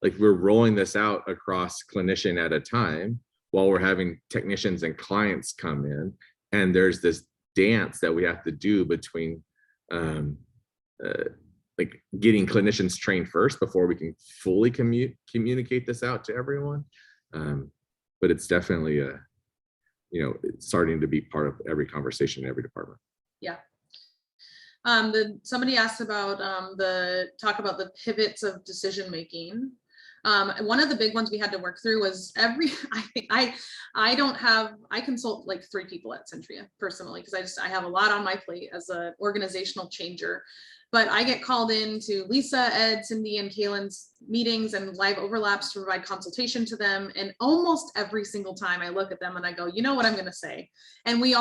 like we're rolling this out across clinician at a time while we're having technicians and clients come in, and there's this dance that we have to do between like getting clinicians trained first before we can fully communicate this out to everyone. But it's definitely it's starting to be part of every conversation in every department. Yeah. Somebody asked about talk about the pivots of decision making. One of the big ones we had to work through was I consult like 3 people at Centria personally, because I have a lot on my plate as an organizational changer. But I get called in to Lisa, Ed, Cindy, and Kaylin's meetings and live overlaps to provide consultation to them. And almost every single time I look at them and I go, you know what I'm going to say? And they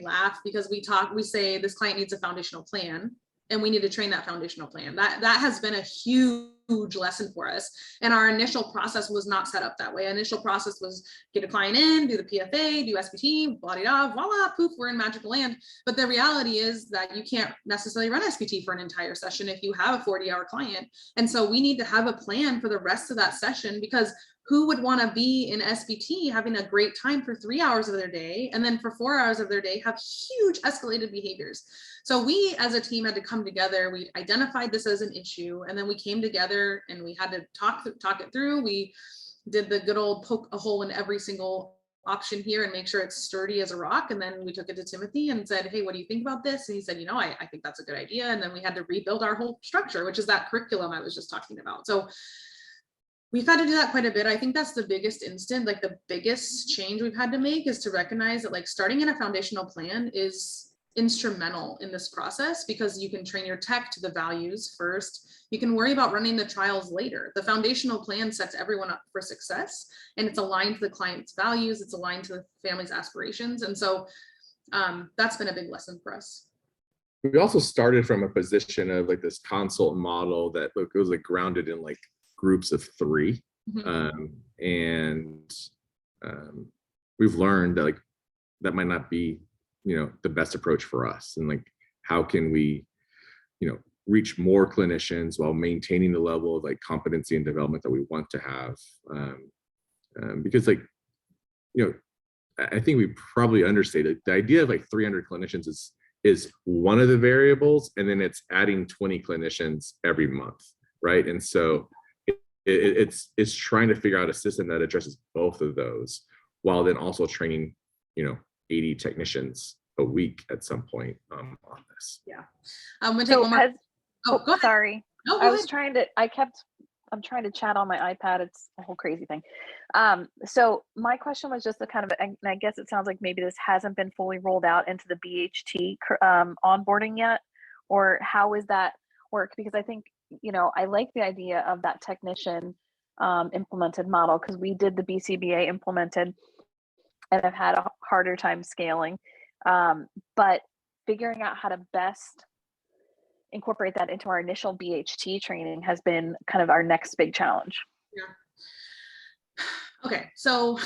laugh because we say this client needs a foundational plan and we need to train that foundational plan. That has been a huge lesson for us. And our initial process was not set up that way. Initial process was get a client in, do the PFA, do SPT, blah, blah, voila, poof, we're in magical land. But the reality is that you can't necessarily run SPT for an entire session if you have a 40-hour client. And so we need to have a plan for the rest of that session, because who would want to be in SPT having a great time for 3 hours of their day and then for 4 hours of their day have huge escalated behaviors? So we as a team had to come together. We identified this as an issue, and then we came together and we had to talk it through. We did the good old poke a hole in every single option here and make sure it's sturdy as a rock. And then we took it to Timothy and said, hey, what do you think about this? And he said, I think that's a good idea. And then we had to rebuild our whole structure, which is that curriculum I was just talking about. So we've had to do that quite a bit. I think that's the biggest like the biggest change we've had to make is to recognize that like starting in a foundational plan is instrumental in this process, because you can train your tech to the values first. You can worry about running the trials later. The foundational plan sets everyone up for success, and it's aligned to the client's values. It's aligned to the family's aspirations. And so that's been a big lesson for us. We also started from a position of like this consult model that was like grounded in like groups of 3. And we've learned that like that might not be the best approach for us, and like how can we reach more clinicians while maintaining the level of like competency and development that we want to have, because like I think we probably understated the idea of like 300 clinicians is one of the variables, and then it's adding 20 clinicians every month, right? And so it's trying to figure out a system that addresses both of those, while then also training 80 technicians a week at some point on this. Yeah. I'm gonna take one more. Go ahead. Sorry. No, I was trying to, I'm trying to chat on my iPad. It's a whole crazy thing. So my question was just and I guess it sounds like maybe this hasn't been fully rolled out into the BHT onboarding yet, or how is that work? Because I think, I like the idea of that technician implemented model, because we did the BCBA implemented and I've had a harder time scaling. But figuring out how to best incorporate that into our initial BHT training has been kind of our next big challenge. Yeah. Okay, so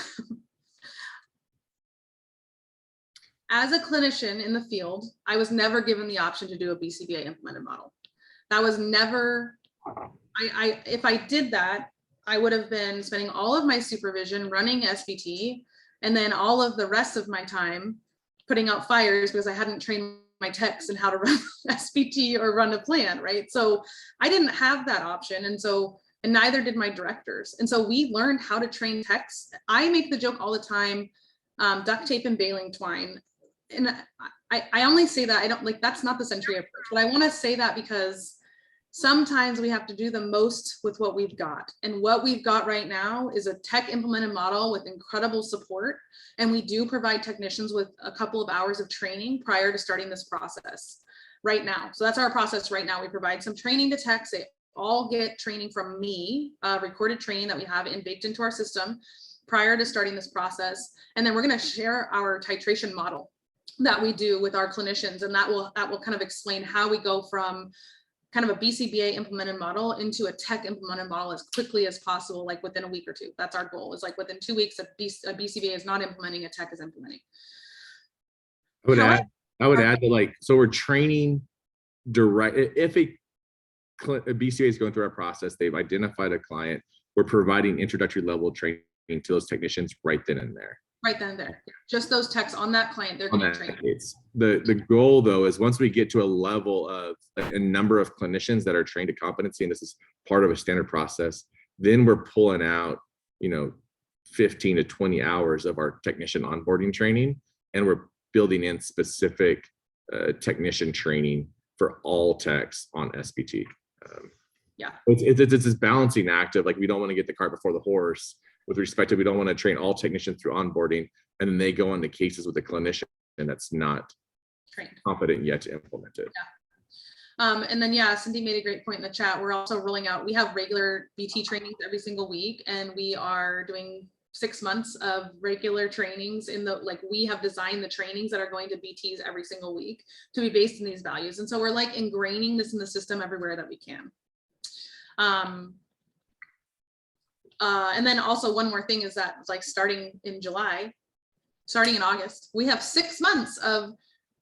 as a clinician in the field, I was never given the option to do a BCBA implemented model. That was never, if I did that, I would have been spending all of my supervision running SBT, and then all of the rest of my time putting out fires because I hadn't trained my techs in how to run SBT or run a plan, right? So I didn't have that option. And neither did my directors. And so we learned how to train techs. I make the joke all the time, duct tape and baling twine. And I only say that, I don't like, that's not the Centria approach, but I want to say that because sometimes we have to do the most with what we've got. And what we've got right now is a tech implemented model with incredible support. And we do provide technicians with a couple of hours of training prior to starting this process right now. So that's our process right now. We provide some training to techs. They all get training from me, recorded training that we have baked into our system prior to starting this process. And then we're going to share our titration model that we do with our clinicians. And that will kind of explain how we go from kind of a BCBA implemented model into a tech implemented model as quickly as possible, like within a week or 2. That's our goal, is like within 2 weeks, a BCBA is not implementing, a tech is implementing. I would add that, like, so we're training direct, if a BCBA is going through our process, they've identified a client, we're providing introductory level training to those technicians right then and there. Right then and there. Just those techs on that client, they're going to train. The goal, though, is once we get to a level of a number of clinicians that are trained to competency, and this is part of a standard process, then we're pulling out, 15 to 20 hours of our technician onboarding training, and we're building in specific technician training for all techs on SPT. It's this balancing act of like, we don't want to get the cart before the horse with respect to, we don't want to train all technicians through onboarding and then they go on to cases with a clinician that's not trained, competent yet to implement it. And then, Cindy made a great point in the chat. We're also rolling out, we have regular BT trainings every single week, and we are doing 6 months of regular trainings we have designed the trainings that are going to BTs every single week to be based in these values. And so we're like ingraining this in the system everywhere that we can. And then also one more thing is that like starting in August, we have 6 months of,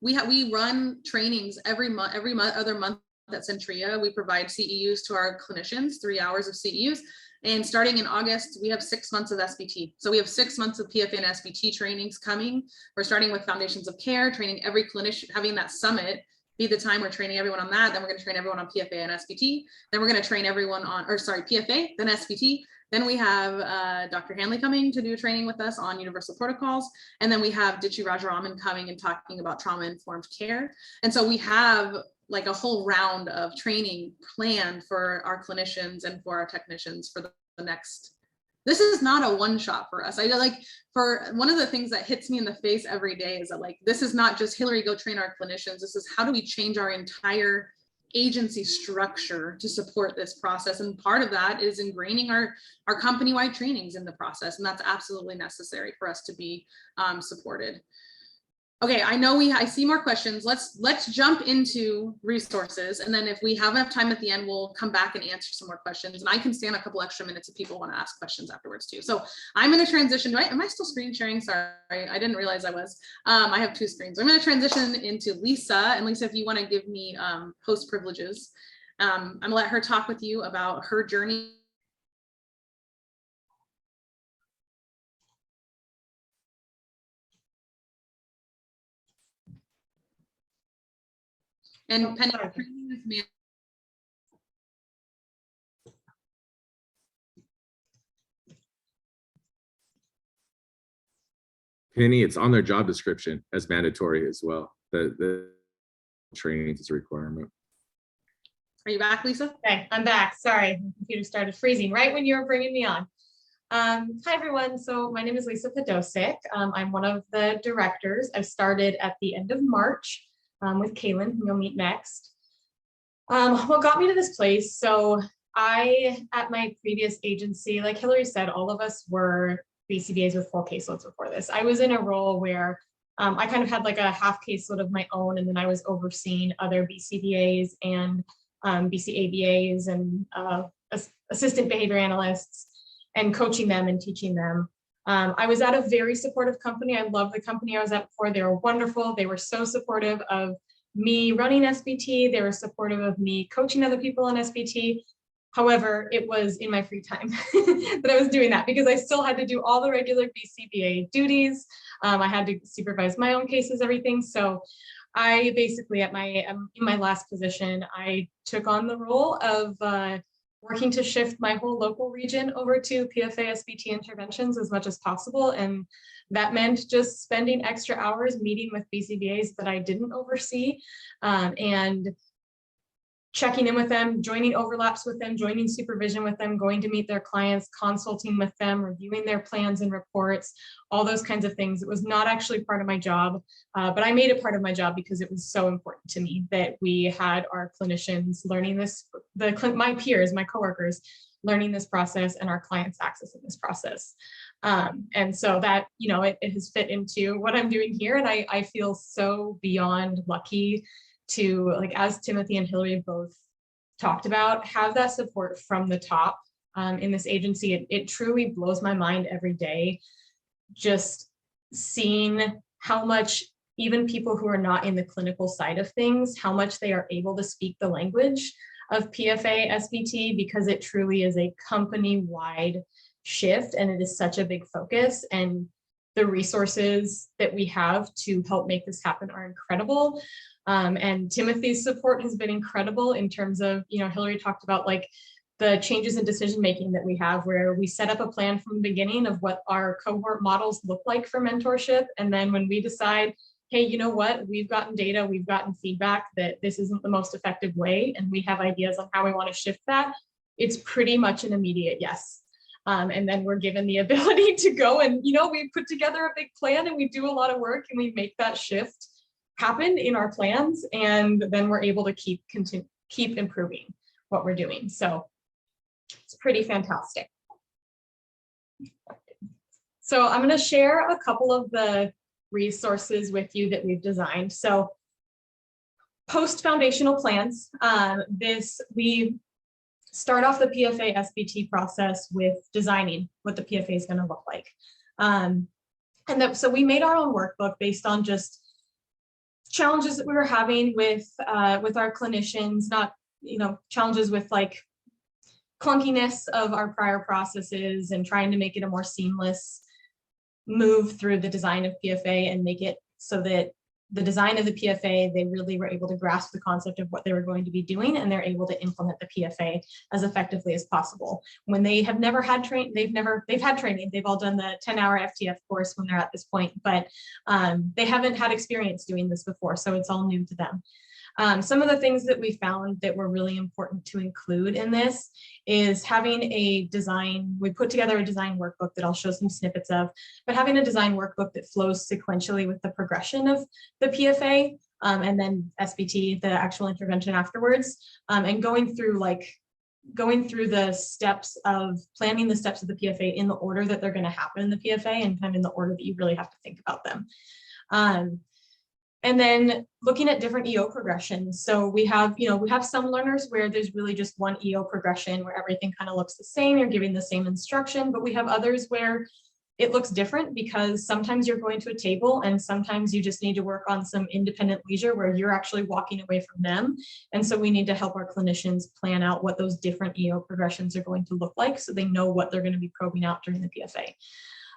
we run trainings every other month at Centria. We provide CEUs to our clinicians, 3 hours of CEUs. And starting in August, we have 6 months of SBT. So we have 6 months of PFA and SBT trainings coming. We're starting with foundations of care, training every clinician, having that summit be the time we're training everyone on that. Then we're going to train everyone on PFA and SBT. Then we're going to train everyone on, PFA, then SBT. Then we have Dr. Hanley coming to do training with us on universal protocols. And then we have Ditchi Rajaraman coming and talking about trauma-informed care. And so we have like a whole round of training planned for our clinicians and for our technicians for the next. This is not a one shot for us. I like, for one of the things that hits me in the face every day is that like, this is not just Hillary, go train our clinicians. This is how do we change our entire agency structure to support this process. And part of that is ingraining our company-wide trainings in the process. And that's absolutely necessary for us to be supported. Okay, I know I see more questions. Let's jump into resources. And then if we have enough time at the end, we'll come back and answer some more questions. And I can stay on a couple extra minutes if people want to ask questions afterwards too. So I'm going to transition. Am I still screen sharing? Sorry, I didn't realize I was. I have 2 screens. I'm going to transition into Lisa. And Lisa, if you want to give me host privileges, I'm going to let her talk with you about her journey. And Penny, Penny, it's on their job description as mandatory as well. The training is a requirement. Are you back, Lisa? Okay, I'm back. Sorry, my computer started freezing right when you were bringing me on. Hi, everyone. So my name is Lisa Podosic. I'm one of the directors. I started at the end of March with Kaylin, who you'll meet next. What got me to this place? So at my previous agency, like Hillary said, all of us were BCBAs with full caseloads before this. I was in a role where I kind of had like a half caseload of my own, and then I was overseeing other BCBAs and BCABAs and assistant behavior analysts and coaching them and teaching them. I was at a very supportive company. I love the company I was at before. They were wonderful. They were so supportive of me running SBT. They were supportive of me coaching other people on SBT. However, it was in my free time that I was doing that because I still had to do all the regular BCBA duties. I had to supervise my own cases, everything. So I basically in my last position, I took on the role of working to shift my whole local region over to PFA SBT interventions as much as possible. And that meant just spending extra hours meeting with BCBAs that I didn't oversee and checking in with them, joining overlaps with them, joining supervision with them, going to meet their clients, consulting with them, reviewing their plans and reports, all those kinds of things. It was not actually part of my job, but I made it part of my job because it was so important to me that we had our clinicians learning this, my peers, my coworkers, learning this process and our clients accessing this process. And so that, it has fit into what I'm doing here. And I feel so beyond lucky to, like, as Timothy and Hillary both talked about, have that support from the top in this agency. It truly blows my mind every day, just seeing how much even people who are not in the clinical side of things, how much they are able to speak the language of PFA SBT, because it truly is a company-wide shift and it is such a big focus. And the resources that we have to help make this happen are incredible. And Timothy's support has been incredible in terms of, Hillary talked about like the changes in decision-making that we have, where we set up a plan from the beginning of what our cohort models look like for mentorship. And then when we decide hey, you know what, we've gotten data, we've gotten feedback that this isn't the most effective way, and we have ideas on how we want to shift that, it's pretty much an immediate yes. And then we're given the ability to go and, we put together a big plan and we do a lot of work and we make that shift happen in our plans. And then we're able to keep improving what we're doing. So it's pretty fantastic. So I'm going to share a couple of the resources with you that we've designed. So post-foundational plans, we start off the PFA SBT process with designing what the PFA is going to look like. So we made our own workbook based on just challenges that we were having with our clinicians, not, challenges with like clunkiness of our prior processes and trying to make it a more seamless move through the design of PFA and make it so that the design of the PFA, they really were able to grasp the concept of what they were going to be doing, and they're able to implement the PFA as effectively as possible. When they have never had training, they've had training, they've all done the 10-hour FTF course when they're at this point, but they haven't had experience doing this before, so it's all new to them. Some of the things that we found that were really important to include in this is having a design, we put together a design workbook that I'll show some snippets of, but having a design workbook that flows sequentially with the progression of the PFA and then SBT, the actual intervention afterwards, and going through the steps of planning the steps of the PFA in the order that they're going to happen in the PFA and kind of in the order that you really have to think about them. And then looking at different EO progressions. So we have some learners where there's really just one EO progression where everything kind of looks the same, you're giving the same instruction, but we have others where it looks different because sometimes you're going to a table and sometimes you just need to work on some independent leisure where you're actually walking away from them. And so we need to help our clinicians plan out what those different EO progressions are going to look like so they know what they're going to be probing out during the PFA.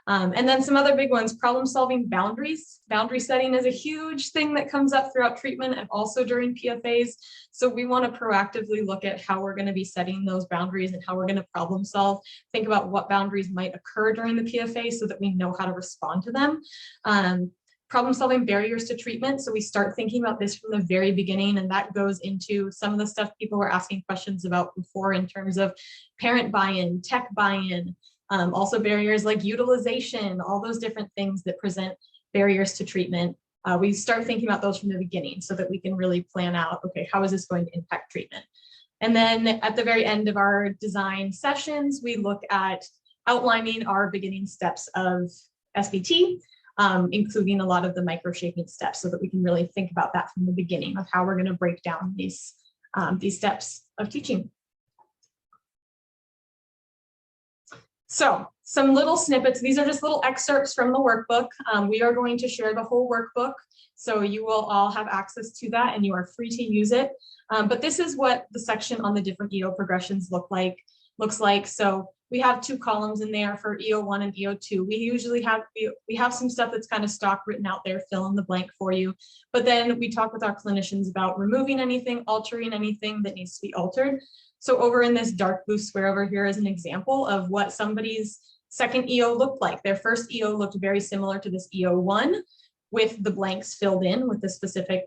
And then some other big ones, problem solving boundaries. Boundary setting is a huge thing that comes up throughout treatment and also during PFAs. So we want to proactively look at how we're going to be setting those boundaries and how we're going to problem solve, think about what boundaries might occur during the PFA so that we know how to respond to them. Problem solving barriers to treatment. So we start thinking about this from the very beginning, and that goes into some of the stuff people were asking questions about before in terms of parent buy-in, tech buy-in, also barriers like utilization, all those different things that present barriers to treatment. We start thinking about those from the beginning so that we can really plan out, okay, how is this going to impact treatment? And then at the very end of our design sessions, we look at outlining our beginning steps of SBT, including a lot of the micro shaping steps so that we can really think about that from the beginning of how we're going to break down these steps of teaching. So some little snippets, these are just little excerpts from the workbook. We are going to share the whole workbook, so you will all have access to that and you are free to use it. But this is what the section on the different EO progressions looks like. So we have 2 columns in there for EO1 and EO2. We usually have, we have some stuff that's kind of stock written out there, fill in the blank for you. But then we talk with our clinicians about removing anything, altering anything that needs to be altered. So over in this dark blue square over here is an example of what somebody's second EO looked like. Their first EO looked very similar to this EO1 with the blanks filled in with the specific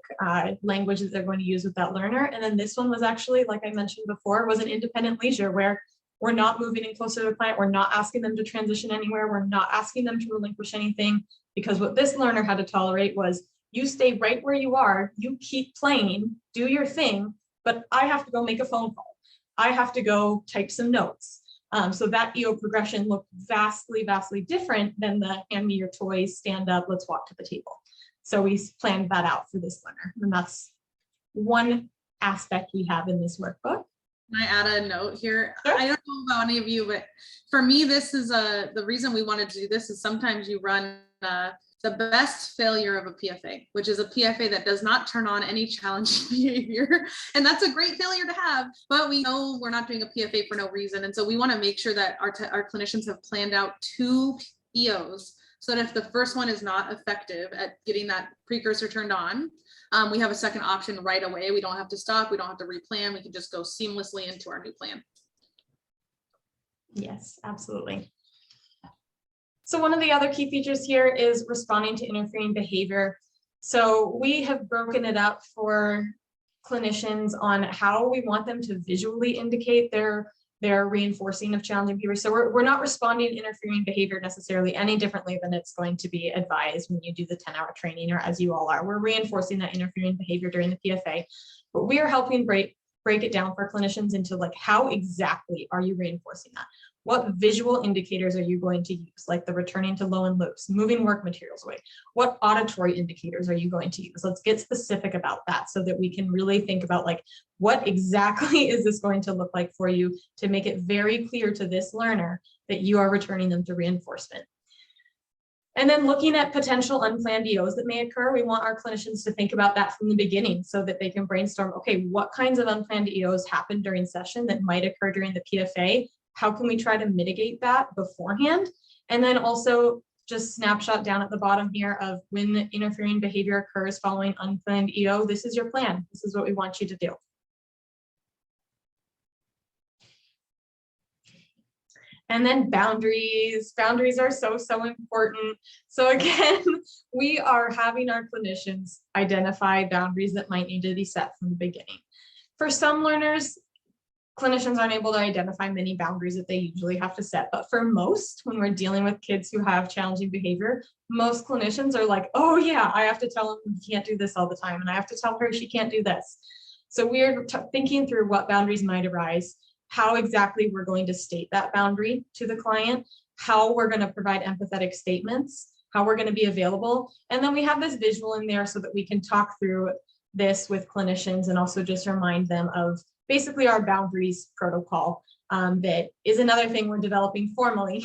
language that they're going to use with that learner. And then this one was actually, like I mentioned before, was an independent leisure where we're not moving in closer to the client. We're not asking them to transition anywhere. We're not asking them to relinquish anything, because what this learner had to tolerate was, you stay right where you are, you keep playing, do your thing, but I have to go make a phone call. I have to go type some notes. So that EO progression looked vastly, vastly different than the hand me your toys, stand up, let's walk to the table. So we planned that out for this learner. And that's one aspect we have in this workbook. Can I add a note here? Sure. I don't know about any of you, but for me, this is the reason we wanted to do this is sometimes you run the best failure of a PFA, which is a PFA that does not turn on any challenging behavior. And that's a great failure to have, but we know we're not doing a PFA for no reason. And so we want to make sure that our clinicians have planned out 2 EOs so that if the first one is not effective at getting that precursor turned on, we have a second option right away. We don't have to stop. We don't have to replan. We can just go seamlessly into our new plan. Yes, absolutely. So one of the other key features here is responding to interfering behavior. So we have broken it up for clinicians on how we want them to visually indicate their reinforcing of challenging behavior. So we're not responding interfering behavior necessarily any differently than it's going to be advised when you do the 10-hour training, or as you all are. We're reinforcing that interfering behavior during the PFA, but we are helping break it down for clinicians into like, how exactly are you reinforcing that? What visual indicators are you going to use, like the returning to low and loose, moving work materials away? What auditory indicators are you going to use? Let's get specific about that so that we can really think about like, what exactly is this going to look like for you to make it very clear to this learner that you are returning them to reinforcement. And then looking at potential unplanned EOs that may occur, we want our clinicians to think about that from the beginning so that they can brainstorm, okay, what kinds of unplanned EOs happen during session that might occur during the PFA? How can we try to mitigate that beforehand? And then also just snapshot down at the bottom here of when the interfering behavior occurs following unplanned EO, this is your plan. This is what we want you to do. And then boundaries. Boundaries are so important. So again, we are having our clinicians identify boundaries that might need to be set from the beginning. For some learners, clinicians aren't able to identify many boundaries that they usually have to set. But for most, when we're dealing with kids who have challenging behavior, most clinicians are like, oh yeah, I have to tell them he can't do this all the time. And I have to tell her she can't do this. So we are thinking through what boundaries might arise, how exactly we're going to state that boundary to the client, how we're going to provide empathetic statements, how we're going to be available. And then we have this visual in there so that we can talk through this with clinicians and also just remind them of basically our boundaries protocol. That is another thing we're developing formally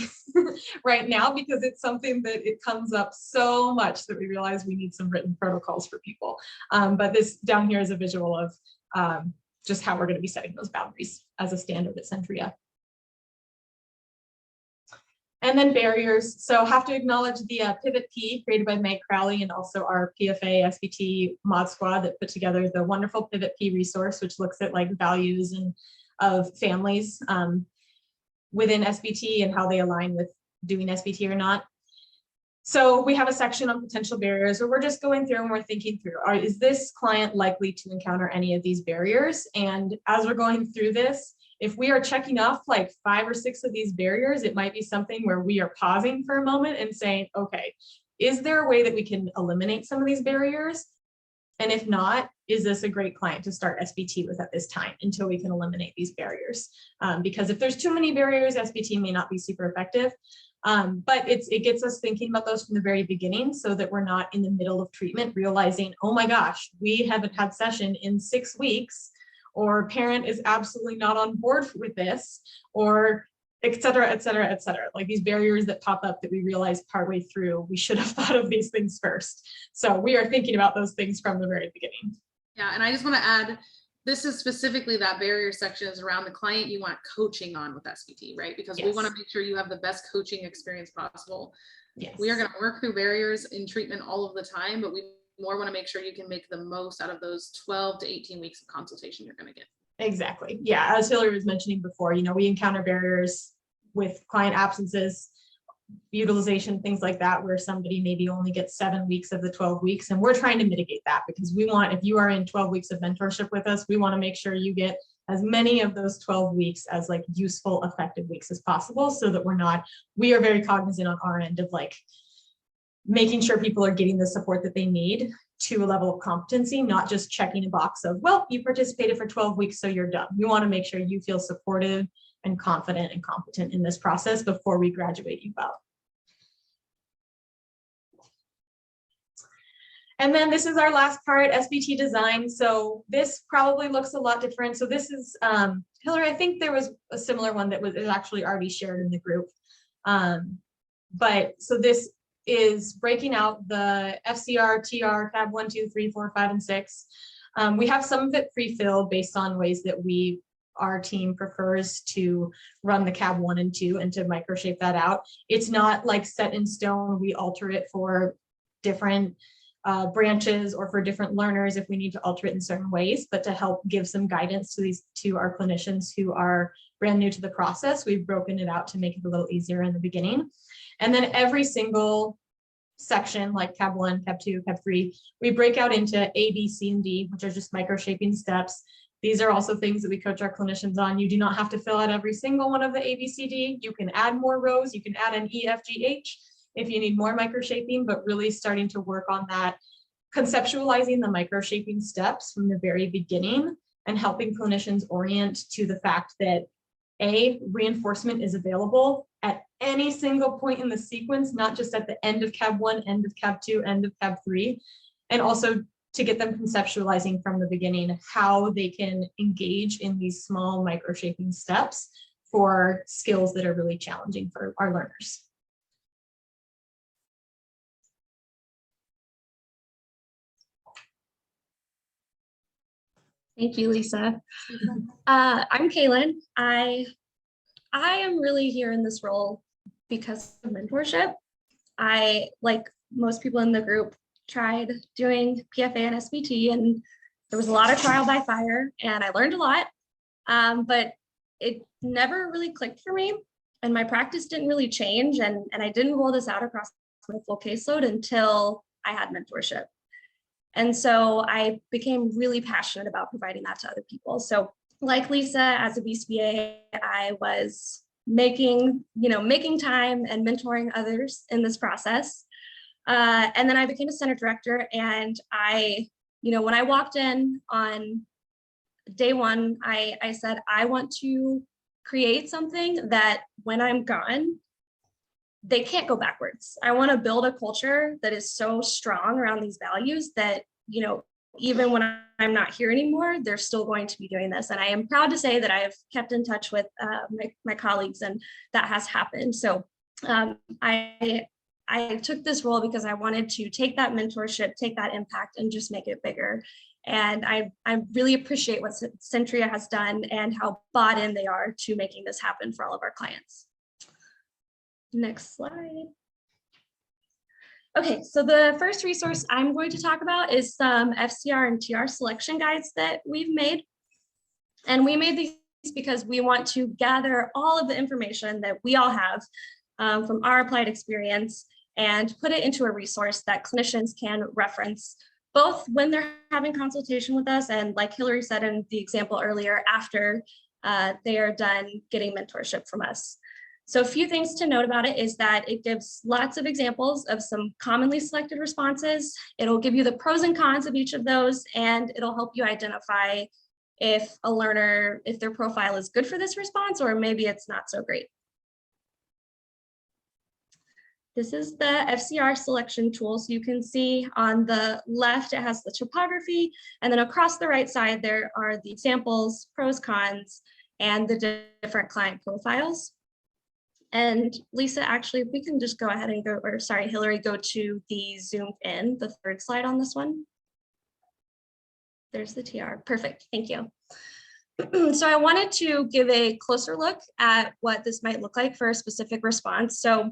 right now, because it's something that it comes up so much that we realize we need some written protocols for people. But this down here is a visual of just how we're going to be setting those boundaries as a standard at Centria. And then barriers. So have to acknowledge the Pivot P created by Meg Crowley and also our PFA SBT mod squad that put together the wonderful Pivot P resource, which looks at like values and of families within SBT and how they align with doing SBT or not. So we have a section on potential barriers where we're just going through and we're thinking through, is this client likely to encounter any of these barriers? And as we're going through this, if we are checking off like 5 or 6 of these barriers, it might be something where we are pausing for a moment and saying, okay, is there a way that we can eliminate some of these barriers? And if not, is this a great client to start SBT with at this time until we can eliminate these barriers? Because if there's too many barriers, SBT may not be super effective. But it gets us thinking about those from the very beginning so that we're not in the middle of treatment realizing, oh my gosh, we haven't had session in 6 weeks, or parent is absolutely not on board with this, or et cetera, et cetera, et cetera. Like these barriers that pop up that we realize partway through, we should have thought of these things first. So we are thinking about those things from the very beginning. Yeah, and I just want to add, this is specifically that barrier section is around the client you want coaching on with SBT, right? Because we want to make sure you have the best coaching experience possible. Yes. We are going to work through barriers in treatment all of the time, but we more want to make sure you can make the most out of those 12 to 18 weeks of consultation you're going to get. Exactly. Yeah, as Hillary was mentioning before, you know, we encounter barriers with client absences, utilization, things like that, where somebody maybe only gets 7 weeks of the 12 weeks. And we're trying to mitigate that because we want, if you are in 12 weeks of mentorship with us, we want to make sure you get as many of those 12 weeks as like useful, effective weeks as possible, so that we are very cognizant on our end of like making sure people are getting the support that they need to a level of competency, not just checking a box of, well, you participated for 12 weeks, so you're done. We want to make sure you feel supported and confident and competent in this process before we graduate you out. And then this is our last part, SBT design. So this probably looks a lot different. So this is, Hillary, I think there was a similar one that was actually already shared in the group. But so this is breaking out the FCR, TR, CAB 1, 2, 3, 4, 5, and 6. We have some of it pre-filled based on ways that our team prefers to run the CAB 1 and 2 and to microshape that out. It's not like set in stone. We alter it for different branches or for different learners if we need to alter it in certain ways, but to help give some guidance to our clinicians who are brand new to the process, we've broken it out to make it a little easier in the beginning. And then every single section like CAB 1, CAB 2, CAB 3, we break out into A, B, C, and D, which are just micro shaping steps. These are also things that we coach our clinicians on. You do not have to fill out every single one of the A, B, C, D. You can add more rows. You can add an E, F, G, H if you need more micro shaping, but really starting to work on that, conceptualizing the micro shaping steps from the very beginning and helping clinicians orient to the fact that reinforcement is available at any single point in the sequence, not just at the end of CAB 1, end of CAB 2, end of CAB 3, and also to get them conceptualizing from the beginning how they can engage in these small micro shaping steps for skills that are really challenging for our learners. Thank you, Lisa. I'm Kaylin. I am really here in this role because of mentorship. I, like most people in the group, tried doing PFA and SBT, and there was a lot of trial by fire, and I learned a lot, but it never really clicked for me, and my practice didn't really change, and I didn't roll this out across my full caseload until I had mentorship. And so I became really passionate about providing that to other people. So like Lisa, as a BCBA, I was making time and mentoring others in this process. And then I became a center director, and when I walked in on day one, I said, I want to create something that when I'm gone, they can't go backwards. I want to build a culture that is so strong around these values that, even when I'm not here anymore, they're still going to be doing this. And I am proud to say that I have kept in touch with my colleagues, and that has happened. So I took this role because I wanted to take that mentorship, take that impact, and just make it bigger. And I really appreciate what Centria has done and how bought in they are to making this happen for all of our clients. Next slide. Okay, so the first resource I'm going to talk about is some FCR and TR selection guides that we've made. And we made these because we want to gather all of the information that we all have from our applied experience and put it into a resource that clinicians can reference, both when they're having consultation with us and, like Hillary said in the example earlier, after they are done getting mentorship from us. So a few things to note about it is that it gives lots of examples of some commonly selected responses. It'll give you the pros and cons of each of those, and it'll help you identify if a learner, if their profile is good for this response, or maybe it's not so great. This is the FCR selection tool. So you can see on the left, it has the topography, and then across the right side, there are the examples, pros, cons, and the different client profiles. And Lisa, actually, if we can just go ahead and go, or sorry, Hillary, go to the zoomed in, the third slide on this one. There's the TR, perfect, thank you. So I wanted to give a closer look at what this might look like for a specific response. So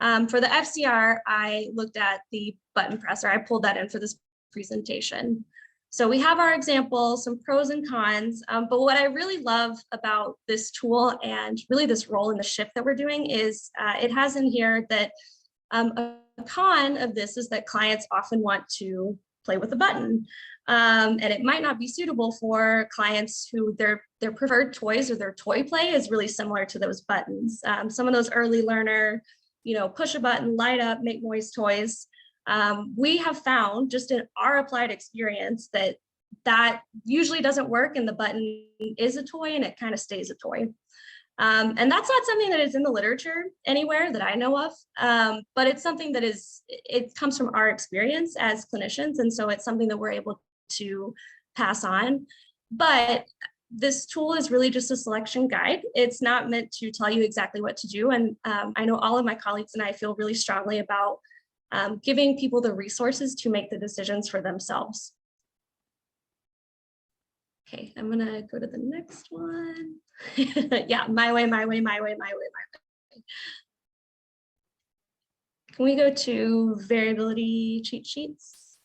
for the FCR, I looked at the button presser. I pulled that in for this presentation. So we have our example, some pros and cons, but what I really love about this tool and really this role in the shift that we're doing is it has in here that a con of this is that clients often want to play with a button, and it might not be suitable for clients who their preferred toys or their toy play is really similar to those buttons. Some of those early learner, push a button, light up, make noise toys. We have found just in our applied experience that usually doesn't work, and the button is a toy and it kind of stays a toy. And that's not something that is in the literature anywhere that I know of, but it's something that it comes from our experience as clinicians. And so it's something that we're able to pass on. But this tool is really just a selection guide. It's not meant to tell you exactly what to do. And I know all of my colleagues and I feel really strongly about giving people the resources to make the decisions for themselves. Okay, I'm gonna go to the next one. Yeah, my way, my way, my way, my way, my way. Can we go to variability cheat sheets?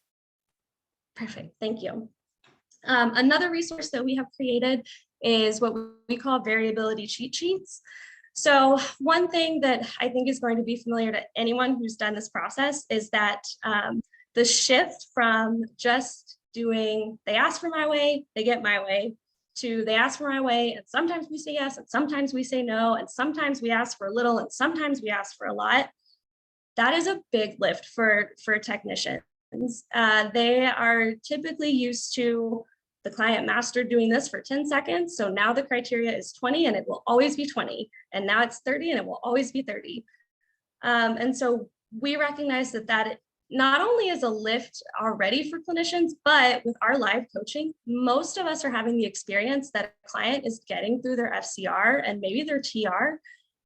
Perfect, thank you. Another resource that we have created is what we call variability cheat sheets. So one thing that I think is going to be familiar to anyone who's done this process is that the shift from just doing, they ask for my way, they get my way, to they ask for my way, and sometimes we say yes, and sometimes we say no, and sometimes we ask for a little, and sometimes we ask for a lot. That is a big lift for technicians. They are typically used to the client master doing this for 10 seconds. So now the criteria is 20 and it will always be 20. And now it's 30 and it will always be 30. And so we recognize that not only is a lift already for clinicians, but with our live coaching, most of us are having the experience that a client is getting through their FCR and maybe their TR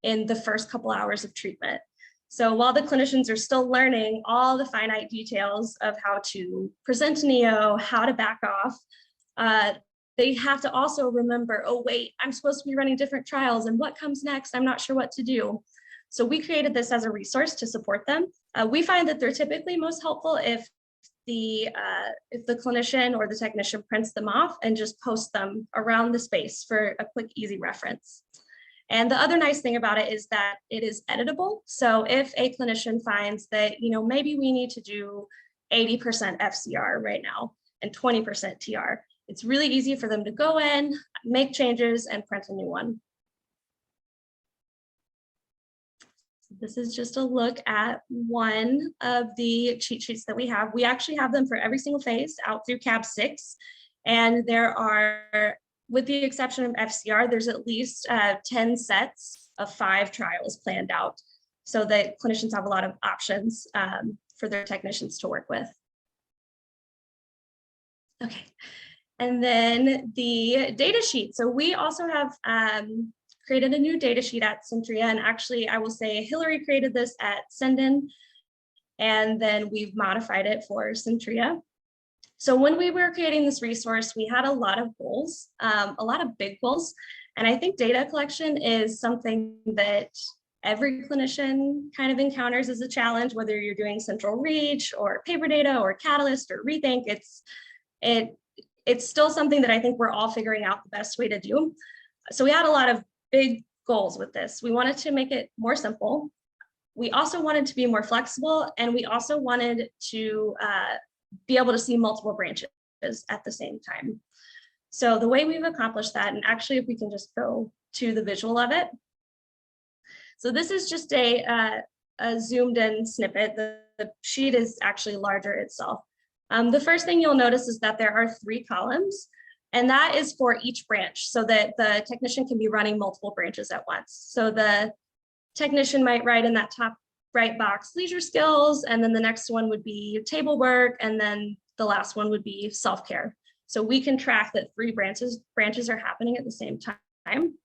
in the first couple hours of treatment. So while the clinicians are still learning all the finite details of how to present an EO, how to back off, they have to also remember, oh, wait, I'm supposed to be running different trials and what comes next? I'm not sure what to do. So we created this as a resource to support them. We find that they're typically most helpful if the clinician or the technician prints them off and just posts them around the space for a quick, easy reference. And the other nice thing about it is that it is editable. So if a clinician finds that, maybe we need to do 80% FCR right now and 20% TR, it's really easy for them to go in, make changes, and print a new one. This is just a look at one of the cheat sheets that we have. We actually have them for every single phase out through CAB 6. And there are, with the exception of FCR, there's at least 10 sets of 5 trials planned out so that clinicians have a lot of options for their technicians to work with. Okay, and then the data sheet. So we also have created a new data sheet at Centria, and actually I will say Hillary created this at Sendin, and then we've modified it for Centria. So when we were creating this resource, we had a lot of goals, a lot of big goals. And I think data collection is something that every clinician kind of encounters as a challenge, whether you're doing central reach or paper data or Catalyst or Rethink, it's still something that I think we're all figuring out the best way to do. So we had a lot of big goals with this. We wanted to make it more simple. We also wanted to be more flexible, and we also wanted to be able to see multiple branches at the same time. So the way we've accomplished that, and actually if we can just go to the visual of it. So this is just a zoomed in snippet. The sheet is actually larger itself. The first thing you'll notice is that there are 3 columns, and that is for each branch so that the technician can be running multiple branches at once. So the technician might write in that top right box leisure skills, and then the next one would be table work, and then the last one would be self-care. So we can track that 3 branches are happening at the same time.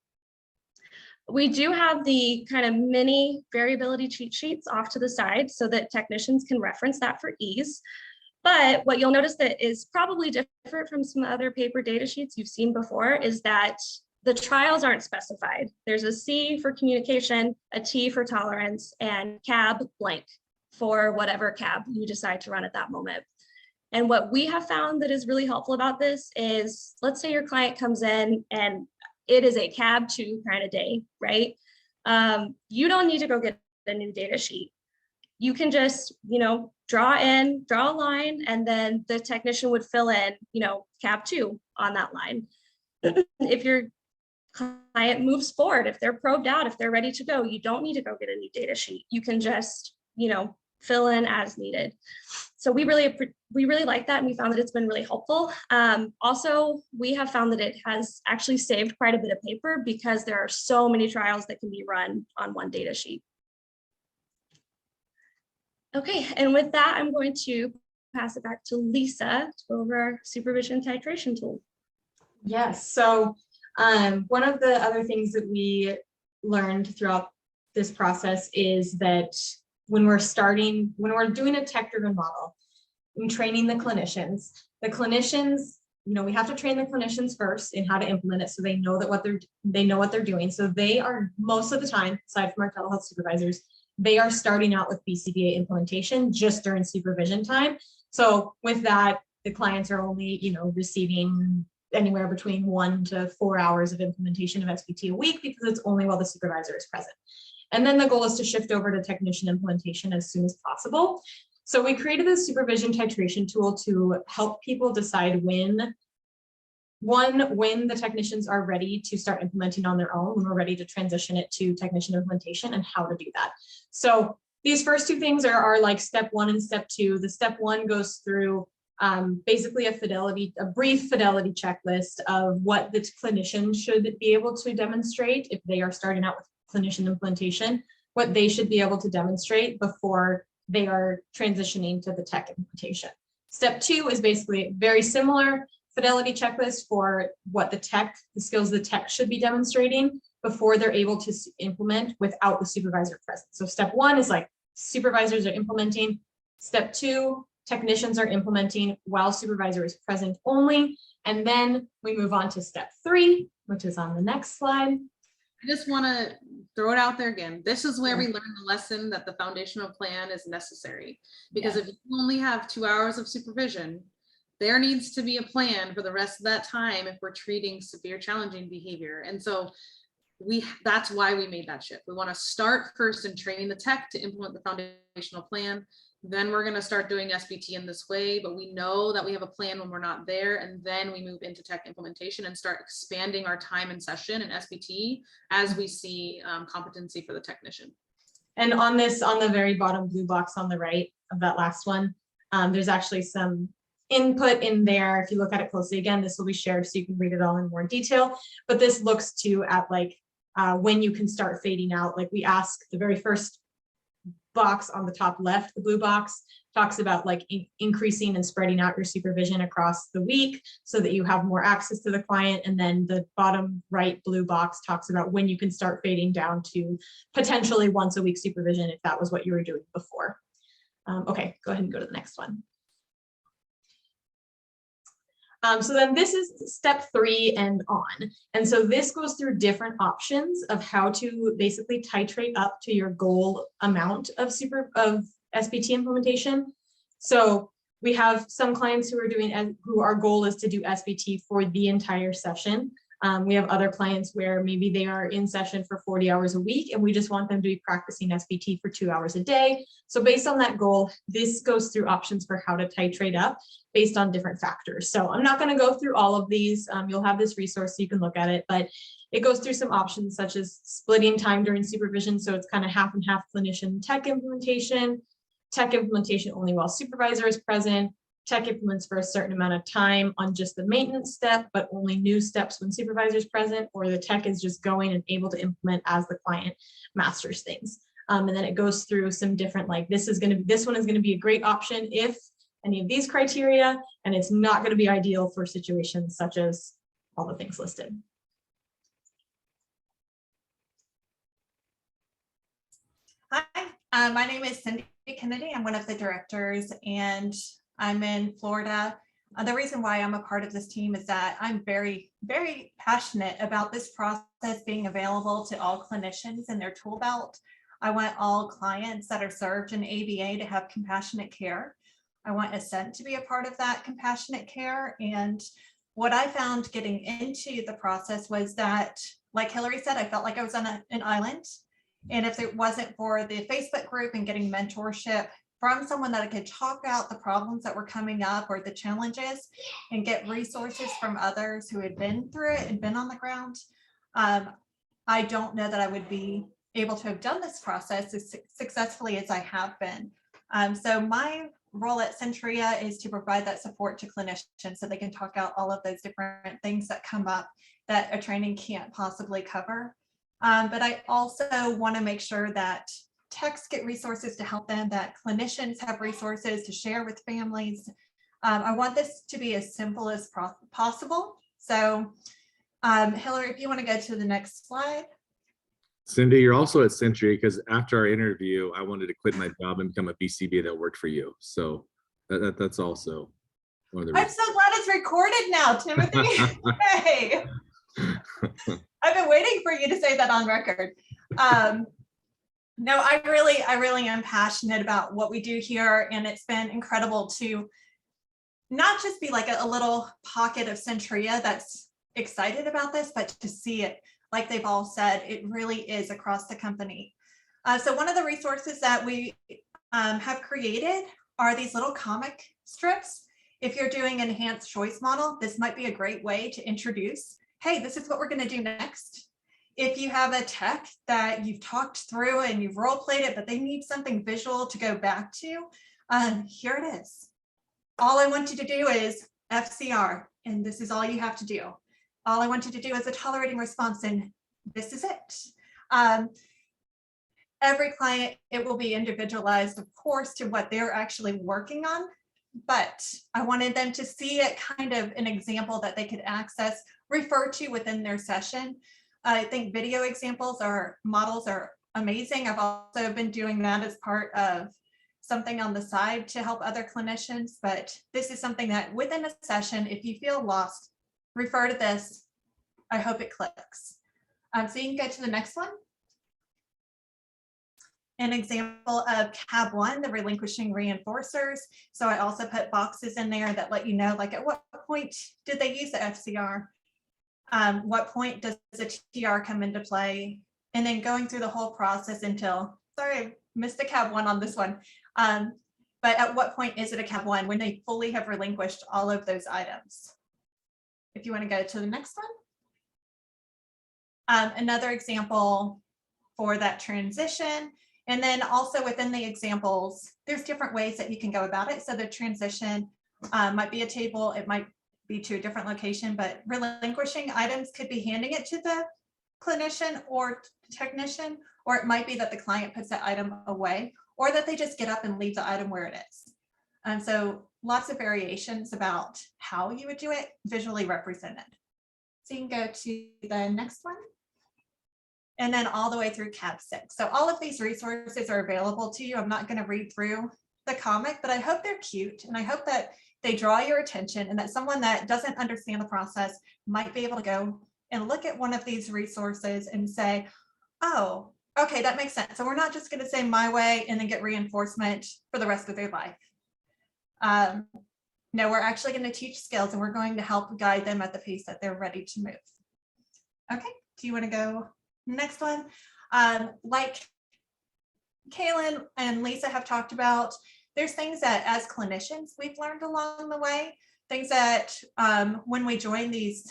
We do have the kind of mini variability cheat sheets off to the side so that technicians can reference that for ease. But what you'll notice that is probably different from some other paper data sheets you've seen before is that the trials aren't specified. There's a C for communication, a T for tolerance, and CAB blank for whatever CAB you decide to run at that moment. And what we have found that is really helpful about this is, let's say your client comes in and it is a CAB 2 kind of day, right? You don't need to go get a new data sheet. You can just, draw a line, and then the technician would fill in, CAB 2 on that line. If your client moves forward, if they're probed out, if they're ready to go, you don't need to go get a new data sheet. You can just, fill in as needed. So we really like that, and we found that it's been really helpful. Also, we have found that it has actually saved quite a bit of paper because there are so many trials that can be run on one data sheet. Okay, and with that, I'm going to pass it back to Lisa to go over our supervision titration tool. Yes, so one of the other things that we learned throughout this process is that when we're doing a tech-driven model and training the clinicians, we have to train the clinicians first in how to implement it so they know what they're doing. So they are, most of the time, aside from our telehealth supervisors, they are starting out with BCBA implementation just during supervision time. So with that, the clients are only, receiving anywhere between 1 to 4 hours of implementation of SBT a week, because it's only while the supervisor is present. And then the goal is to shift over to technician implementation as soon as possible. So we created this supervision titration tool to help people decide when the technicians are ready to start implementing on their own, when we're ready to transition it to technician implementation, and how to do that. So these first two things are like step 1 and step 2. The step 1 goes through basically a brief fidelity checklist of what the clinician should be able to demonstrate if they are starting out with clinician implementation, what they should be able to demonstrate before they are transitioning to the tech implementation. Step 2 is basically very similar fidelity checklist for what the skills the tech should be demonstrating before they're able to implement without the supervisor present. So step 1 is like supervisors are implementing. Step 2, technicians are implementing while supervisor is present only. And then we move on to step 3, which is on the next slide. I just want to throw it out there again. This is where we learn the lesson that the foundational plan is necessary. Because if you only have 2 hours of supervision, there needs to be a plan for the rest of that time if we're treating severe challenging behavior. And so that's why we made that shift. We want to start first in training the tech to implement the foundational plan. Then we're going to start doing SBT in this way, but we know that we have a plan when we're not there. And then we move into tech implementation and start expanding our time in session and SBT as we see competency for the technician. And on the very bottom blue box on the right of that last one, there's actually some input in there. If you look at it closely, again, this will be shared so you can read it all in more detail, but this looks at like when you can start fading out. Like we ask the very first box on the top left, the blue box talks about like increasing and spreading out your supervision across the week so that you have more access to the client. And then the bottom right blue box talks about when you can start fading down to potentially once a week supervision if that was what you were doing before. Okay, go ahead and go to the next one. So then this is step 3 and on. And so this goes through different options of how to basically titrate up to your goal amount of SBT implementation. So we have some clients who our goal is to do SBT for the entire session. We have other clients where maybe they are in session for 40 hours a week and we just want them to be practicing SBT for 2 hours a day. So based on that goal, this goes through options for how to titrate up based on different factors. So I'm not going to go through all of these. You'll have this resource so you can look at it, but it goes through some options such as splitting time during supervision. So it's kind of half and half clinician tech implementation only while supervisor is present, tech implements for a certain amount of time on just the maintenance step, but only new steps when supervisor is present, or the tech is just going and able to implement as the client masters things. And then it goes through some different, like this one is going to be a great option if any of these criteria, and it's not going to be ideal for situations such as all the things listed. Hi, my name is Cindy Kennedy. I'm one of the directors and I'm in Florida. The reason why I'm a part of this team is that I'm very, very passionate about this process being available to all clinicians in their tool belt. I want all clients that are served in ABA to have compassionate care. I want Ascent to be a part of that compassionate care. And what I found getting into the process was that, like Hillary said, I felt like I was on an island. And if it wasn't for the Facebook group and getting mentorship from someone that I could talk out the problems that were coming up or the challenges and get resources from others who had been through it and been on the ground, I don't know that I would be able to have done this process as successfully as I have been. So my role at Centria is to provide that support to clinicians so they can talk out all of those different things that come up that a training can't possibly cover. But I also want to make sure that techs get resources to help them, that clinicians have resources to share with families. I want this to be as simple as possible. So Hillary, if you want to go to the next slide. Cindy, you're also at Centria because after our interview, I wanted to quit my job and become a BCBA that worked for you. So that's also one of the reasons. I'm so glad it's recorded now, Timothy. Hey, I've been waiting for you to say that on record. No, I really am passionate about what we do here, and it's been incredible to not just be like a little pocket of Centria that's excited about this, but to see it, like they've all said, it really is across the company. So one of the resources that we have created are these little comic strips. If you're doing an enhanced choice model, this might be a great way to introduce, hey, this is what we're going to do next. If you have a tech that you've talked through and you've role played it, but they need something visual to go back to, here it is. All I want you to do is FCR, and this is all you have to do. All I want you to do is a tolerating response, and this is it. Every client, it will be individualized, of course, to what they're actually working on, but I wanted them to see it kind of an example that they could access, refer to within their session. I think video examples or models are amazing. I've also been doing that as part of something on the side to help other clinicians, but this is something that within a session, if you feel lost, refer to this. I hope it clicks. So you can go to the next one. An example of CAB 1, the relinquishing reinforcers. So I also put boxes in there that let you know, like at what point did they use the FCR? What point does the TR come into play? And then going through the whole process until, sorry, I missed a CAB 1 on this one. But at what point is it a CAB 1? When they fully have relinquished all of those items. If you want to go to the next one. Another example for that transition. And then also within the examples, there's different ways that you can go about it. So the transition might be a table, it might be to a different location, but relinquishing items could be handing it to the clinician or technician, or it might be that the client puts that item away, or that they just get up and leave the item where it is. And so lots of variations about how you would do it visually represented. So you can go to the next one. And then all the way through CAB 6. So all of these resources are available to you. I'm not going to read through the comic, but I hope they're cute. And I hope that they draw your attention and that someone that doesn't understand the process might be able to go and look at one of these resources and say, oh, okay, that makes sense. So we're not just going to say my way and then get reinforcement for the rest of their life. No, we're actually going to teach skills and we're going to help guide them at the pace that they're ready to move. Okay, do you want to go next one? Like Kaylin and Lisa have talked about, there's things that as clinicians we've learned along the way, things that when we join the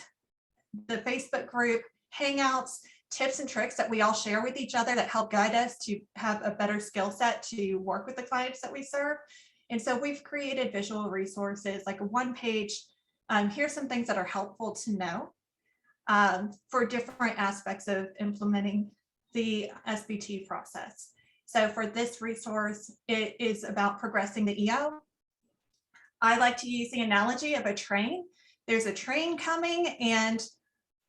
Facebook group, hangouts, tips and tricks that we all share with each other that help guide us to have a better skill set to work with the clients that we serve. And so we've created visual resources like a one-page, here's some things that are helpful to know for different aspects of implementing the SBT process. So for this resource, it is about progressing the EO. I like to use the analogy of a train. There's a train coming and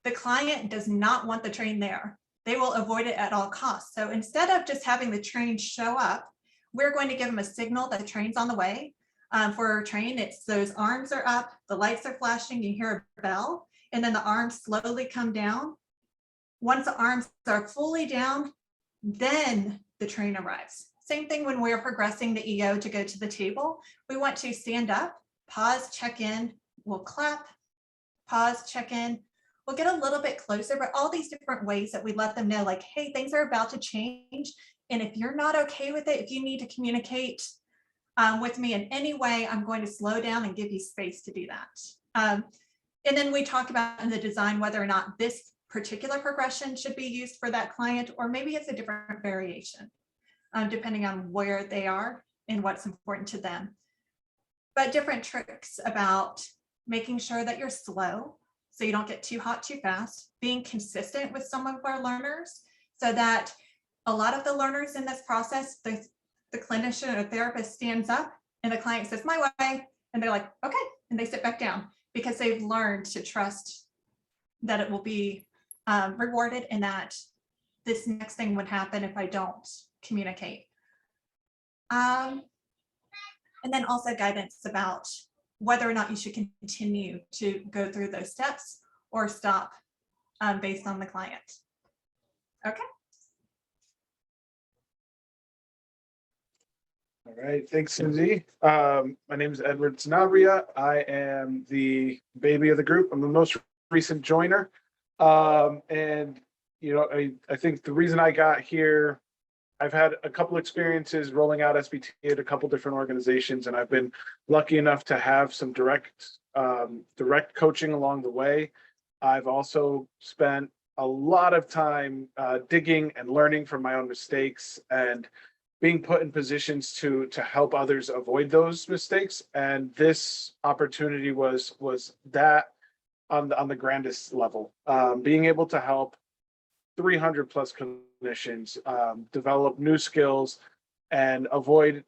the client does not want the train there. They will avoid it at all costs. So instead of just having the train show up, we're going to give them a signal that the train's on the way. For a train, it's those arms are up, the lights are flashing, you hear a bell, and then the arms slowly come down. Once the arms are fully down, then the train arrives. Same thing when we're progressing the EO to go to the table. We want to stand up, pause, check in, we'll clap, pause, check in. We'll get a little bit closer, but all these different ways that we let them know, like, hey, things are about to change. And if you're not okay with it, if you need to communicate with me in any way, I'm going to slow down and give you space to do that. And then we talk about in the design whether or not this particular progression should be used for that client, or maybe it's a different variation, depending on where they are and what's important to them. But different tricks about making sure that you're slow, so you don't get too hot too fast, being consistent with some of our learners, so that a lot of the learners in this process, the clinician or therapist stands up and the client says, my way, and they're like, okay, and they sit back down because they've learned to trust that it will be rewarded and that this next thing would happen if I don't communicate. And then also guidance about whether or not you should continue to go through those steps or stop based on the client. Okay. All right, thanks, Susie. My name is Edward Sanabria. I am the baby of the group. I'm the most recent joiner. And, you know, I think the reason I got here, I've had a couple experiences rolling out SBT at a couple different organizations, and I've been lucky enough to have some direct coaching along the way. I've also spent a lot of time digging and learning from my own mistakes and being put in positions to help others avoid those mistakes. And this opportunity was that on the grandest level, being able to help 300 plus clinicians develop new skills and avoid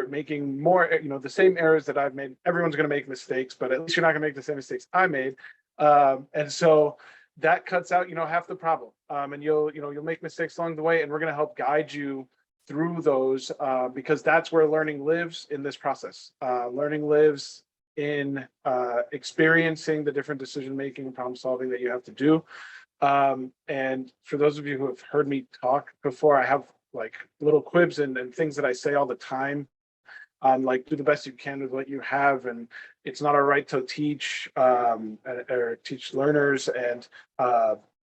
making more, the same errors that I've made. Everyone's going to make mistakes, but at least you're not going to make the same mistakes I made. And so that cuts out, half the problem. And you'll make mistakes along the way, and we're going to help guide you through those, because that's where learning lives in this process. Learning lives in experiencing the different decision-making and problem solving that you have to do. And for those of you who have heard me talk before, I have like little quibs and things that I say all the time. Like, do the best you can with what you have, and it's not our right to teach or teach learners. And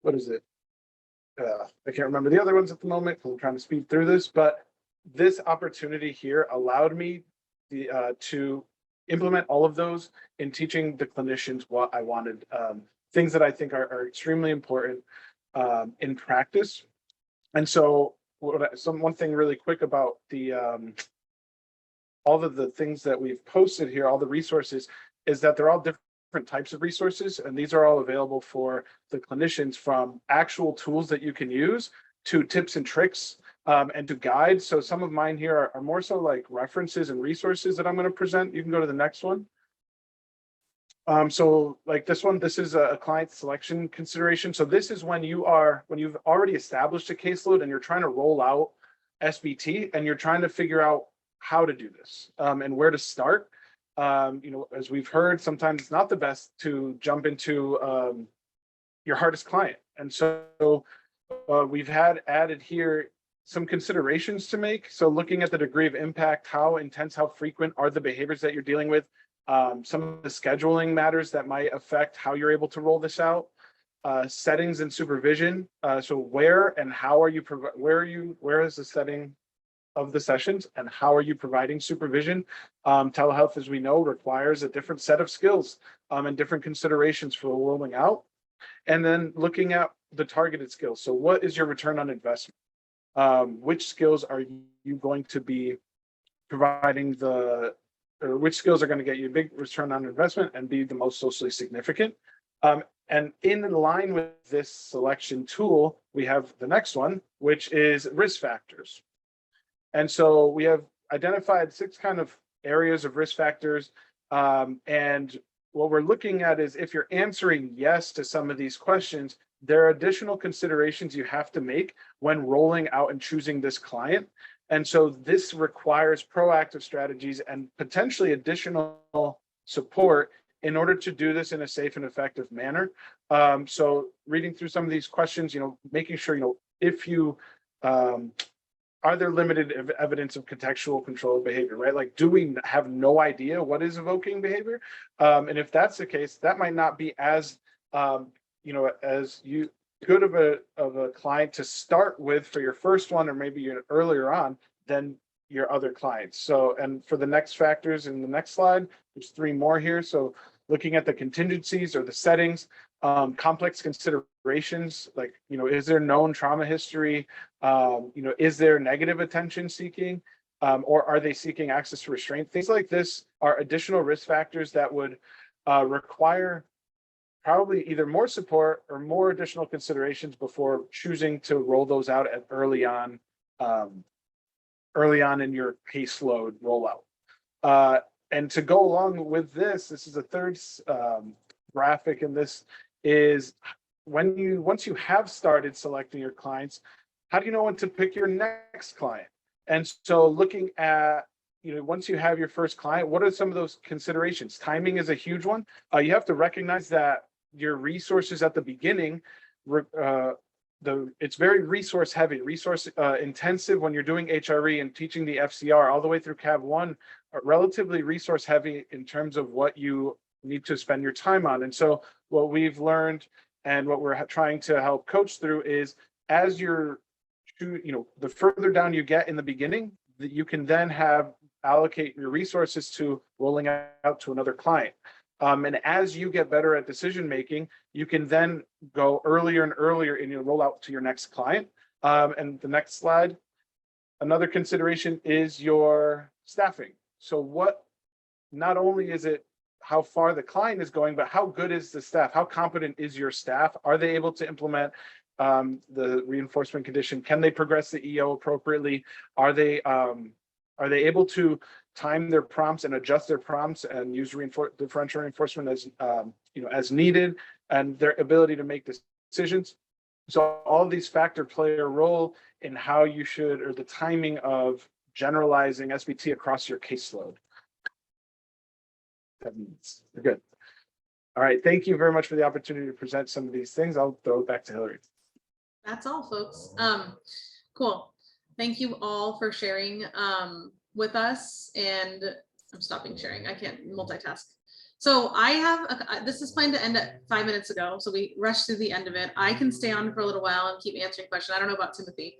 what is it? I can't remember the other ones at the moment because I'm trying to speed through this, but this opportunity here allowed me to implement all of those in teaching the clinicians what I wanted, things that I think are extremely important in practice. And so one thing really quick about the all of the things that we've posted here, all the resources, is that they're all different types of resources, and these are all available for the clinicians, from actual tools that you can use to tips and tricks and to guides. So some of mine here are more so like references and resources that I'm going to present. You can go to the next one. So like this one, this is a client selection consideration. So this is when you've already established a caseload and you're trying to roll out SBT, and you're trying to figure out how to do this and where to start. As we've heard, sometimes it's not the best to jump into your hardest client. And so we've added here some considerations to make. So looking at the degree of impact, how intense, how frequent are the behaviors that you're dealing with, some of the scheduling matters that might affect how you're able to roll this out, settings and supervision. So where and how are you, where is the setting of the sessions, and how are you providing supervision? Telehealth, as we know, requires a different set of skills and different considerations for rolling out. And then looking at the targeted skills. So what is your return on investment? Which skills are you going to be providing or which skills are going to get you a big return on investment and be the most socially significant? And in line with this selection tool, we have the next one, which is risk factors. And so we have identified 6 kind of areas of risk factors. And what we're looking at is, if you're answering yes to some of these questions, there are additional considerations you have to make when rolling out and choosing this client. And so this requires proactive strategies and potentially additional support in order to do this in a safe and effective manner. So reading through some of these questions, making sure, if you are there limited evidence of contextual control of behavior, right? Like, do we have no idea what is evoking behavior? And if that's the case, that might not be as, as good of a client to start with for your first one, or maybe earlier on than your other clients. So, and for the next factors in the next slide, there's 3 more here. So looking at the contingencies or the settings, complex considerations, like, is there known trauma history? Is there negative attention seeking? Or are they seeking access to restraint? Things like this are additional risk factors that would require probably either more support or more additional considerations before choosing to roll those out early on in your caseload rollout. And to go along with this is a third graphic, and this is once you have started selecting your clients, how do you know when to pick your next client? And so looking at, once you have your first client, what are some of those considerations? Timing is a huge one. You have to recognize that your resources at the beginning it's very resource heavy, resource intensive when you're doing HRE and teaching the FCR all the way through CAV 1, are relatively resource heavy in terms of what you need to spend your time on. And so what we've learned and what we're trying to help coach through is, as you're, the further down you get in the beginning, that you can then allocate your resources to rolling out to another client. And as you get better at decision making, you can then go earlier and earlier in your rollout to your next client. And the next slide, another consideration is your staffing. So not only is it how far the client is going, but how good is the staff? How competent is your staff? Are they able to implement the reinforcement condition? Can they progress the EO appropriately? Are they able to time their prompts and adjust their prompts and use differential reinforcement as needed, and their ability to make decisions? So all of these factors play a role in how you should, or the timing of generalizing SBT across your caseload. 7 minutes. We're good. All right. Thank you very much for the opportunity to present some of these things. I'll throw it back to Hillary. That's all, folks. Cool. Thank you all for sharing with us. And I'm stopping sharing. I can't multitask. So I have, this is planned to end at 5 minutes ago. So we rushed through the end of it. I can stay on for a little while and keep answering questions. I don't know about Timothy.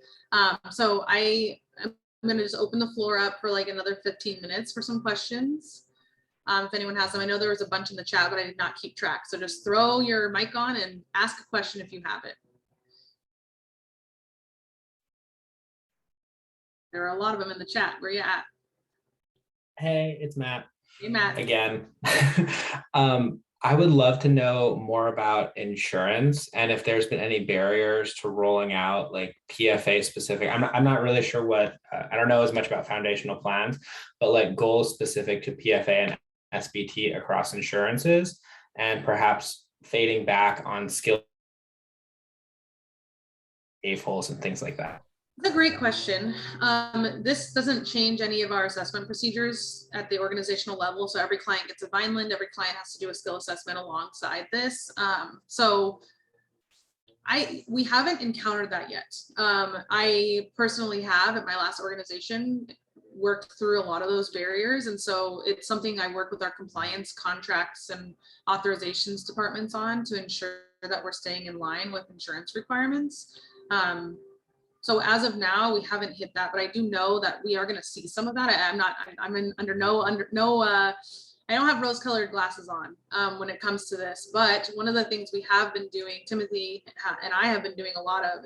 So I'm going to just open the floor up for like another 15 minutes for some questions. If anyone has them. I know there was a bunch in the chat, but I did not keep track. So just throw your mic on and ask a question if you have it. There are a lot of them in the chat. Where you at? Hey, it's Matt. Hey, Matt. Again. I would love to know more about insurance and if there's been any barriers to rolling out like PFA specific. I'm not really sure what, I don't know as much about foundational plans, but like goals specific to PFA and SBT across insurances, and perhaps fading back on skill AFOLs and things like that. That's a great question. This doesn't change any of our assessment procedures at the organizational level. So every client gets a Vineland, every client has to do a skill assessment alongside this. So we haven't encountered that yet. I personally have at my last organization worked through a lot of those barriers. And so it's something I work with our compliance, contracts, and authorizations departments on to ensure that we're staying in line with insurance requirements. So as of now, we haven't hit that, but I do know that we are going to see some of that. I don't have rose-colored glasses on when it comes to this, but one of the things we have been doing, Timothy and I have been doing a lot of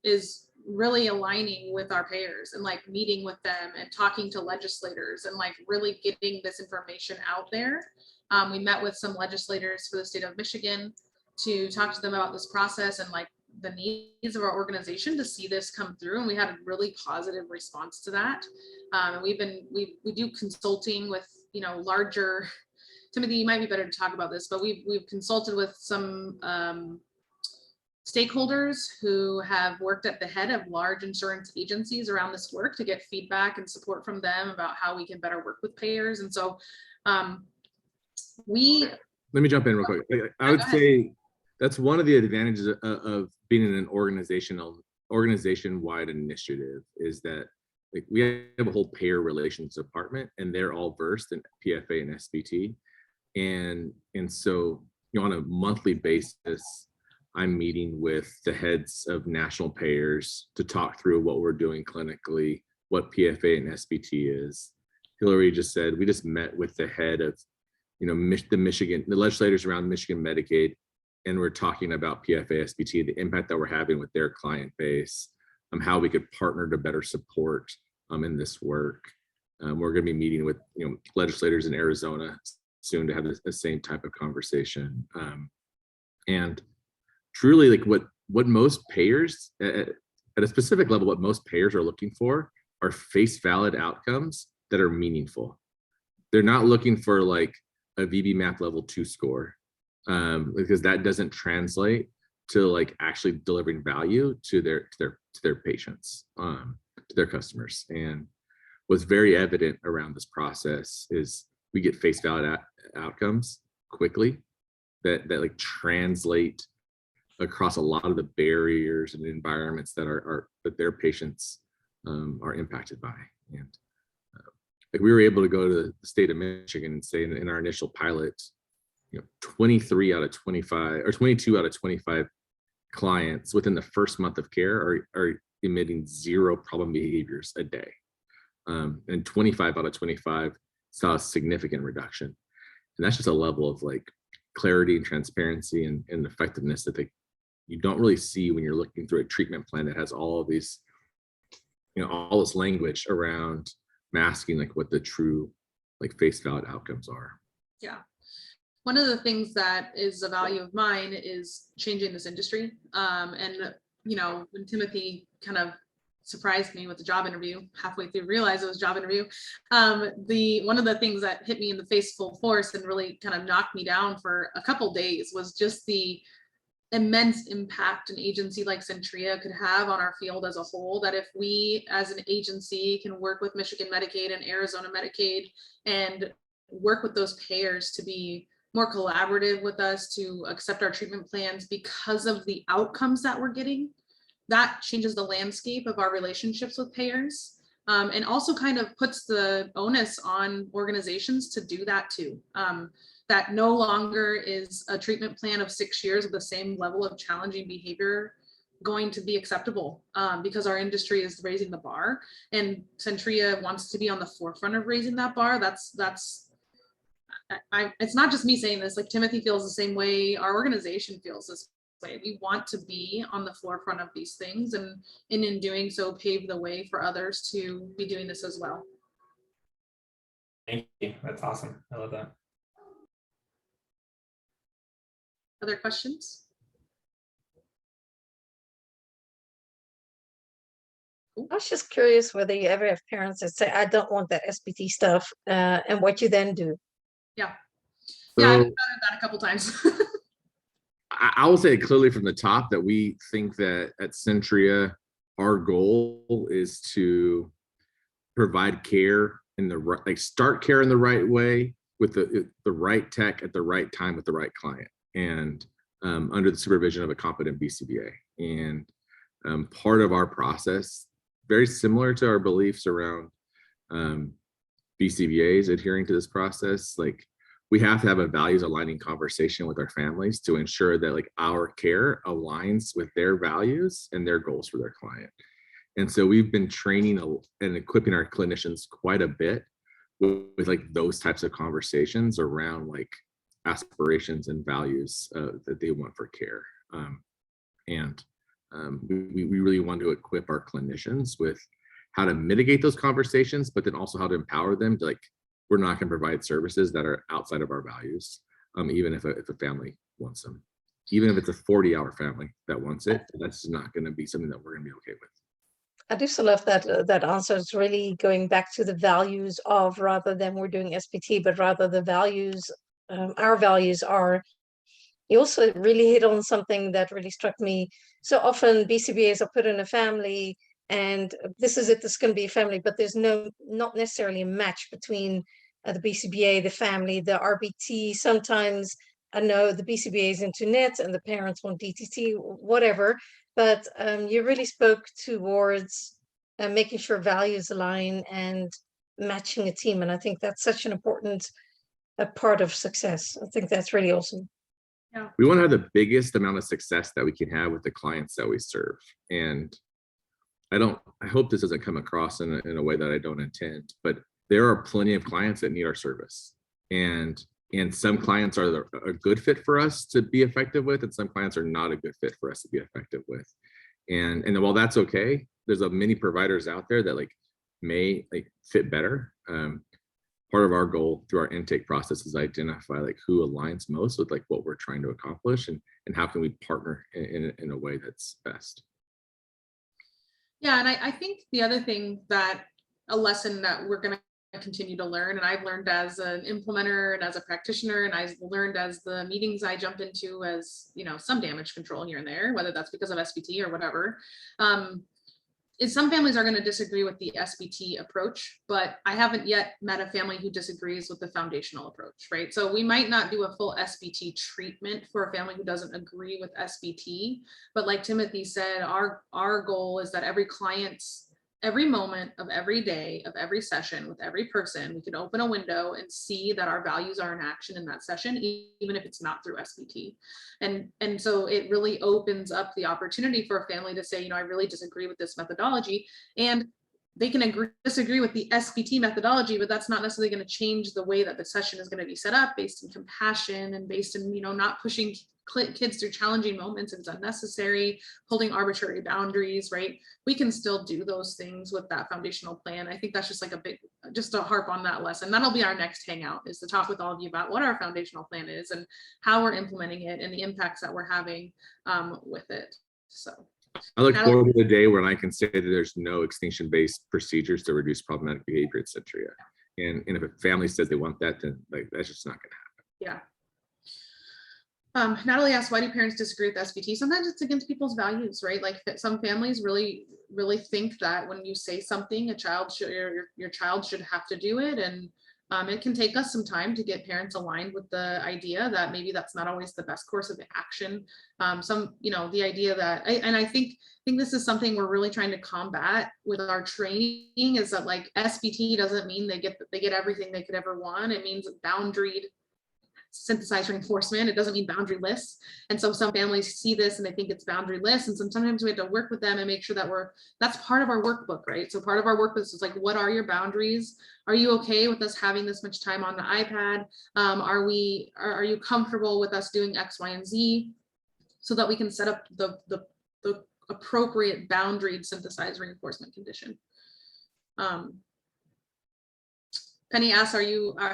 is really aligning with our payers and like meeting with them and talking to legislators and like really getting this information out there. We met with some legislators for the state of Michigan to talk to them about this process and like the needs of our organization to see this come through, and we had a really positive response to that. And we do consulting with larger. Timothy, you might be better to talk about this, but we've consulted with some stakeholders who have worked at the head of large insurance agencies around this work to get feedback and support from them about how we can better work with payers. And so let me jump in real quick. I would say that's one of the advantages of being in an organization-wide initiative, is that like we have a whole payer relations department and they're all versed in PFA and SBT. And so on a monthly basis, I'm meeting with the heads of national payers to talk through what we're doing clinically, what PFA and SBT is. Hillary just said, we just met with the head of the legislators around Michigan Medicaid, and we're talking about PFA, SBT, the impact that we're having with their client base, how we could partner to better support in this work. We're going to be meeting with legislators in Arizona soon to have the same type of conversation. And truly, like what most payers at a specific level, what most payers are looking for are face valid outcomes that are meaningful. They're not looking for like a VB-MAP level 2 score. Because that doesn't translate to like actually delivering value to their patients, to their customers. And what's very evident around this process is we get face valid outcomes quickly that like translate across a lot of the barriers and environments that that their patients are impacted by. And like we were able to go to the state of Michigan and say in our initial pilot, 23 out of 25 or 22 out of 25 clients within the first month of care are emitting 0 problem behaviors a day. And 25 out of 25 saw a significant reduction. And that's just a level of like clarity and transparency and effectiveness that you don't really see when you're looking through a treatment plan that has all of these, all this language around masking like what the true like face valid outcomes are. Yeah. One of the things that is a value of mine is changing this industry. And when Timothy kind of surprised me with the job interview, halfway through realized it was a job interview. One of the things that hit me in the face full force and really kind of knocked me down for a couple days was just the immense impact an agency like Centria could have on our field as a whole. That if we as an agency can work with Michigan Medicaid and Arizona Medicaid and work with those payers to be more collaborative with us, to accept our treatment plans because of the outcomes that we're getting, that changes the landscape of our relationships with payers, and also kind of puts the onus on organizations to do that too. That no longer is a treatment plan of 6 years with the same level of challenging behavior going to be acceptable, because our industry is raising the bar, and Centria wants to be on the forefront of raising that bar. It's not just me saying this, like Timothy feels the same way, our organization feels this way. We want to be on the forefront of these things, and in doing so pave the way for others to be doing this as well. Thank you. That's awesome. I love that. Other questions? I was just curious whether you ever have parents that say, I don't want that SBT stuff, and what you then do. Yeah, So, I've done that a couple times. I will say clearly from the top that we think that at Centria, our goal is to provide care in the right, like start care in the right way with the right tech at the right time with the right client, and under the supervision of a competent BCBA. And part of our process, very similar to our beliefs around BCBAs adhering to this process, like we have to have a values aligning conversation with our families to ensure that like our care aligns with their values and their goals for their client. And so we've been training and equipping our clinicians quite a bit with like those types of conversations around like aspirations and values that they want for care. We really want to equip our clinicians with how to mitigate those conversations, but then also how to empower them to like, we're not going to provide services that are outside of our values, even if a family wants them. Even if it's a 40-hour family that wants it, that's not going to be something that we're going to be okay with. I do so love that answer. It's really going back to the values of, rather than we're doing SPT, but rather the values, our values are. You also really hit on something that really struck me. So often BCBAs are put in a family and this is it, this can be a family, but there's not necessarily a match between the BCBA, the family, the RBT. Sometimes I know the BCBA is into NET and the parents want DTT, whatever. But you really spoke towards making sure values align and matching a team. And I think that's such an important part of success. I think that's really awesome. Yeah. We want to have the biggest amount of success that we can have with the clients that we serve. And I hope this doesn't come across in a way that I don't intend, but there are plenty of clients that need our service. And some clients are a good fit for us to be effective with, and some clients are not a good fit for us to be effective with. And while that's okay, there's many providers out there that like may like fit better. Part of our goal through our intake process is identify like who aligns most with like what we're trying to accomplish, and how can we partner in a way that's best. Yeah, and I think the other thing that a lesson that we're going to continue to learn, and I've learned as an implementer and as a practitioner, and I've learned as the meetings I jump into as, some damage control here and there, whether that's because of SBT or whatever, some families are going to disagree with the SBT approach, but I haven't yet met a family who disagrees with the foundational approach, right? So we might not do a full SBT treatment for a family who doesn't agree with SBT, but like Timothy said, our goal is that every moment of every day of every session with every person, we can open a window and see that our values are in action in that session, even if it's not through SBT. And so it really opens up the opportunity for a family to say, I really disagree with this methodology, and they can disagree with the SBT methodology, but that's not necessarily going to change the way that the session is going to be set up, based in compassion and based in, not pushing kids through challenging moments if it's unnecessary, holding arbitrary boundaries, right? We can still do those things with that foundational plan. I think that's just like just to harp on that lesson. That'll be our next hangout, is to talk with all of you about what our foundational plan is and how we're implementing it and the impacts that we're having with it. So I look forward to the day when I can say that there's no extinction-based procedures to reduce problematic behavior at Centria. And if a family says they want that, then that's just not going to happen. Yeah. Natalie asked, why do parents disagree with SBT? Sometimes it's against people's values, right? Like some families really think that when you say something, your child should have to do it. And it can take us some time to get parents aligned with the idea that maybe that's not always the best course of action. The idea that, and I think this is something we're really trying to combat with our training, is that like SBT doesn't mean they get everything they could ever want. It means boundaried synthesized reinforcement. It doesn't mean boundaryless. And so some families see this and they think it's boundaryless. And sometimes we have to work with them and make sure that that's part of our workbook, right? So part of our workbook is like, what are your boundaries? Are you okay with us having this much time on the iPad? Are you comfortable with us doing X, Y, and Z, so that we can set up the appropriate boundaried synthesized reinforcement condition? Penny asks, how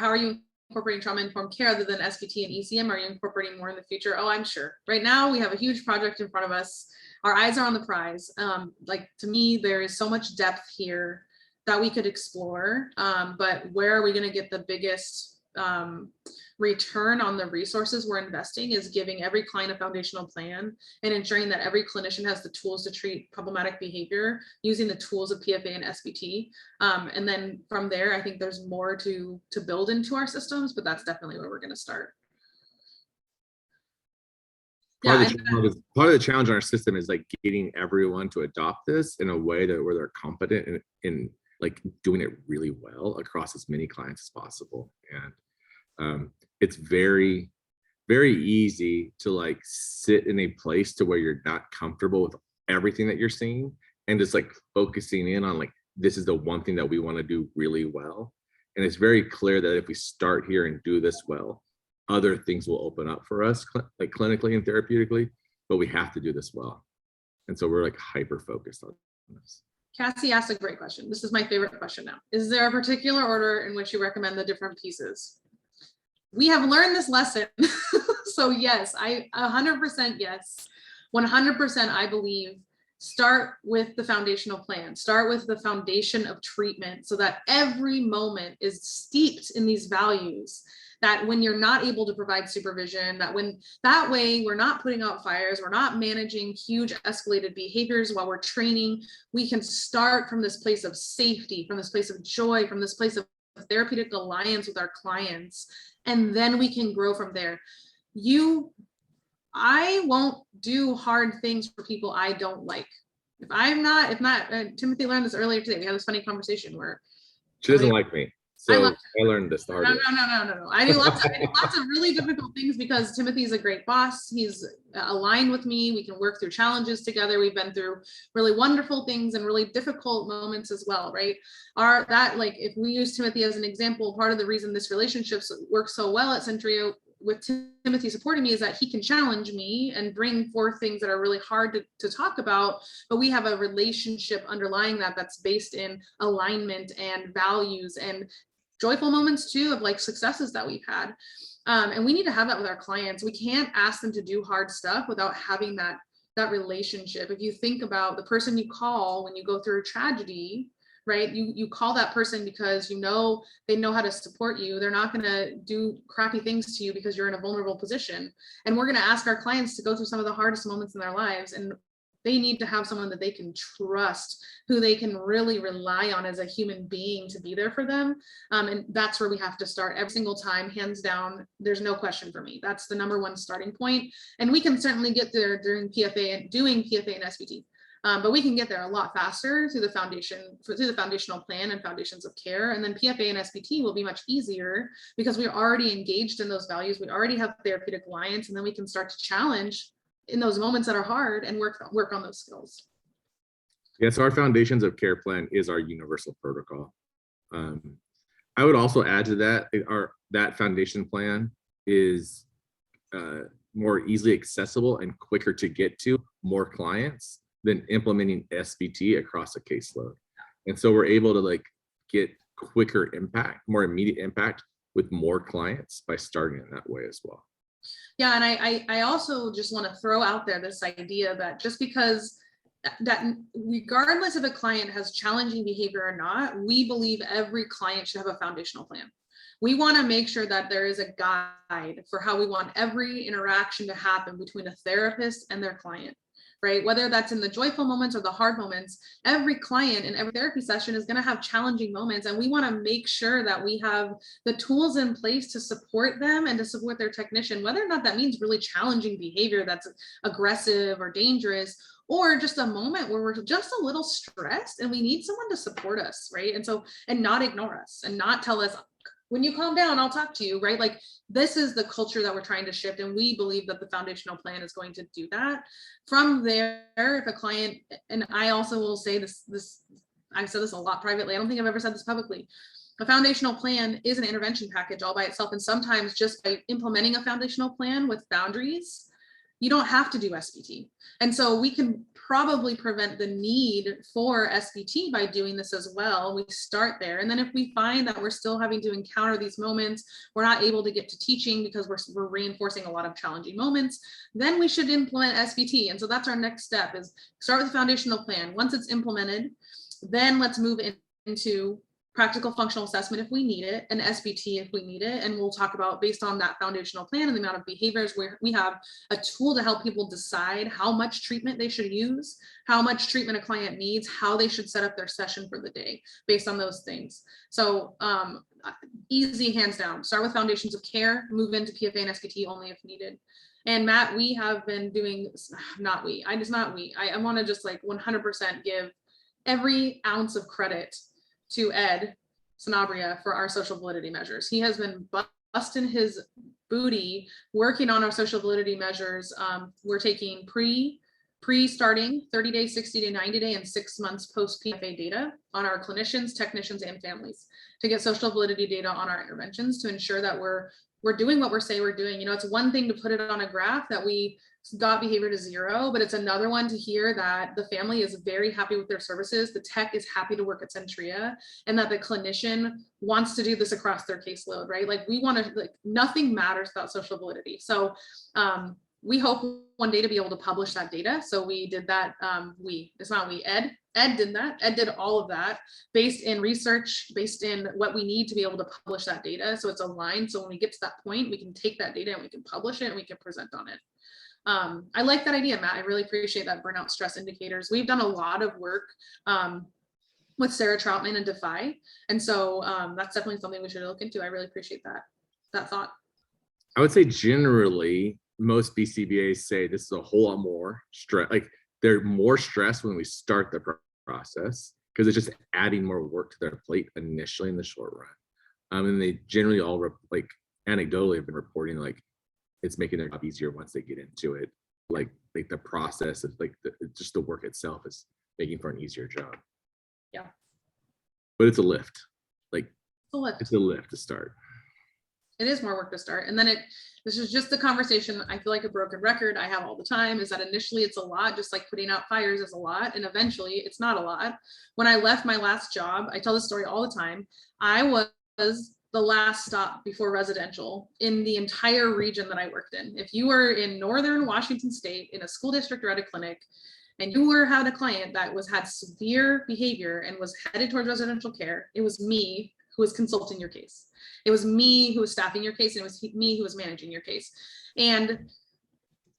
are you incorporating trauma-informed care other than SBT and ECM? Are you incorporating more in the future? Oh, I'm sure. Right now, we have a huge project in front of us. Our eyes are on the prize. To me, there is so much depth here that we could explore, but where are we going to get the biggest return on the resources we're investing is giving every client a foundational plan and ensuring that every clinician has the tools to treat problematic behavior using the tools of PFA and SBT. And then from there, I think there's more to build into our systems, but that's definitely where we're going to start. Part of the challenge in our system is like getting everyone to adopt this in a way where they're competent in like doing it really well across as many clients as possible. And it's very, very easy to like sit in a place to where you're not comfortable with everything that you're seeing and just like focusing in on like, this is the one thing that we want to do really well. And it's very clear that if we start here and do this well, other things will open up for us like clinically and therapeutically, but we have to do this well. And so we're like hyper focused on this. Cassie asked a great question. This is my favorite question now. Is there a particular order in which you recommend the different pieces? We have learned this lesson. So yes, 100% yes. 100% I believe, start with the foundational plan. Start with the foundation of treatment so that every moment is steeped in these values, that when you're not able to provide supervision, that way we're not putting out fires, we're not managing huge escalated behaviors while we're training. We can start from this place of safety, from this place of joy, from this place of therapeutic alliance with our clients, and then we can grow from there. I won't do hard things for people I don't like. If not, Timothy learned this earlier today. We had this funny conversation where she doesn't like me. So I learned this hard. No. I do lots of really difficult things because Timothy's a great boss. He's aligned with me. We can work through challenges together. We've been through really wonderful things and really difficult moments as well, right? If we use Timothy as an example, part of the reason this relationship works so well at Centria with Timothy supporting me is that he can challenge me and bring forth things that are really hard to talk about, but we have a relationship underlying that's based in alignment and values and joyful moments too, of like successes that we've had. And we need to have that with our clients. We can't ask them to do hard stuff without having that relationship. If you think about the person you call when you go through a tragedy, right? You call that person because they know how to support you. They're not going to do crappy things to you because you're in a vulnerable position. And we're going to ask our clients to go through some of the hardest moments in their lives. And They need to have someone that they can trust, who they can really rely on as a human being to be there for them. And that's where we have to start every single time, hands down. There's no question for me. That's the number one starting point. And we can certainly get there during PFA and doing PFA and SBT. But we can get there a lot faster through the foundational plan and foundations of care. And then PFA and SBT will be much easier because we're already engaged in those values. We already have therapeutic alliance, and then we can start to challenge in those moments that are hard and work on those skills. Yes, our foundations of care plan is our universal protocol. I would also add to that, that foundation plan is more easily accessible and quicker to get to more clients than implementing SBT across a caseload. And so we're able to like get quicker impact, more immediate impact with more clients by starting in that way as well. Yeah, and I also just want to throw out there this idea that just because that regardless if a client has challenging behavior or not, we believe every client should have a foundational plan. We want to make sure that there is a guide for how we want every interaction to happen between a therapist and their client, right? Whether that's in the joyful moments or the hard moments, every client in every therapy session is going to have challenging moments. And we want to make sure that we have the tools in place to support them and to support their technician, whether or not that means really challenging behavior that's aggressive or dangerous, or just a moment where we're just a little stressed and we need someone to support us, right? And not ignore us and not tell us, when you calm down, I'll talk to you, right? Like, this is the culture that we're trying to shift. And we believe that the foundational plan is going to do that. From there, if a client, and I also will say this, I've said this a lot privately, I don't think I've ever said this publicly. A foundational plan is an intervention package all by itself. And sometimes just by implementing a foundational plan with boundaries, you don't have to do SBT. And so we can probably prevent the need for SBT by doing this as well. We start there. And then if we find that we're still having to encounter these moments, we're not able to get to teaching because we're reinforcing a lot of challenging moments, then we should implement SBT. And so that's our next step, is start with the foundational plan. Once it's implemented, then let's move into practical functional assessment if we need it, and SBT if we need it. And we'll talk about, based on that foundational plan and the amount of behaviors, where we have a tool to help people decide how much treatment they should use, how much treatment a client needs, how they should set up their session for the day based on those things. So easy, hands down, start with foundations of care, move into PFA and SBT only if needed. And Matt, we have been doing, I want to just like 100% give every ounce of credit to Ed Sanabria for our social validity measures. He has been busting his booty working on our social validity measures. We're taking pre-starting 30-day, 60-day, 90-day, and 6 months post-PFA data on our clinicians, technicians, and families to get social validity data on our interventions to ensure that we're doing what we're saying we're doing. You know, it's one thing to put it on a graph that we got behavior to 0, but it's another one to hear that the family is very happy with their services, the tech is happy to work at Centria, and that the clinician wants to do this across their caseload, right? Like, we want to, like, nothing matters without social validity. So we hope one day to be able to publish that data. So we did that. Ed did that. Ed did all of that based in research, based in what we need to be able to publish that data. So it's aligned. So when we get to that point, we can take that data and we can publish it and we can present on it. I like that idea, Matt. I really appreciate that. Burnout stress indicators. We've done a lot of work with Sarah Troutman and Defy. And so that's definitely something we should look into. I really appreciate that thought. I would say generally, most BCBAs say this is a whole lot more stress. Like, they're more stressed when we start the process because it's just adding more work to their plate initially in the short run. And they generally all like anecdotally have been reporting like it's making their job easier once they get into it. Like the process of like just the work itself is making for an easier job. Yeah. But it's a lift. Like, it's a lift to start. It is more work to start. And then this is just the conversation I feel like a broken record I have all the time, is that initially it's a lot, just like putting out fires is a lot. And eventually it's not a lot. When I left my last job, I tell this story all the time. I was the last stop before residential in the entire region that I worked in. If you were in Northern Washington State in a school district or at a clinic, and you had a client that had severe behavior and was headed towards residential care, it was me who was consulting your case. It was me who was staffing your case, and it was me who was managing your case. And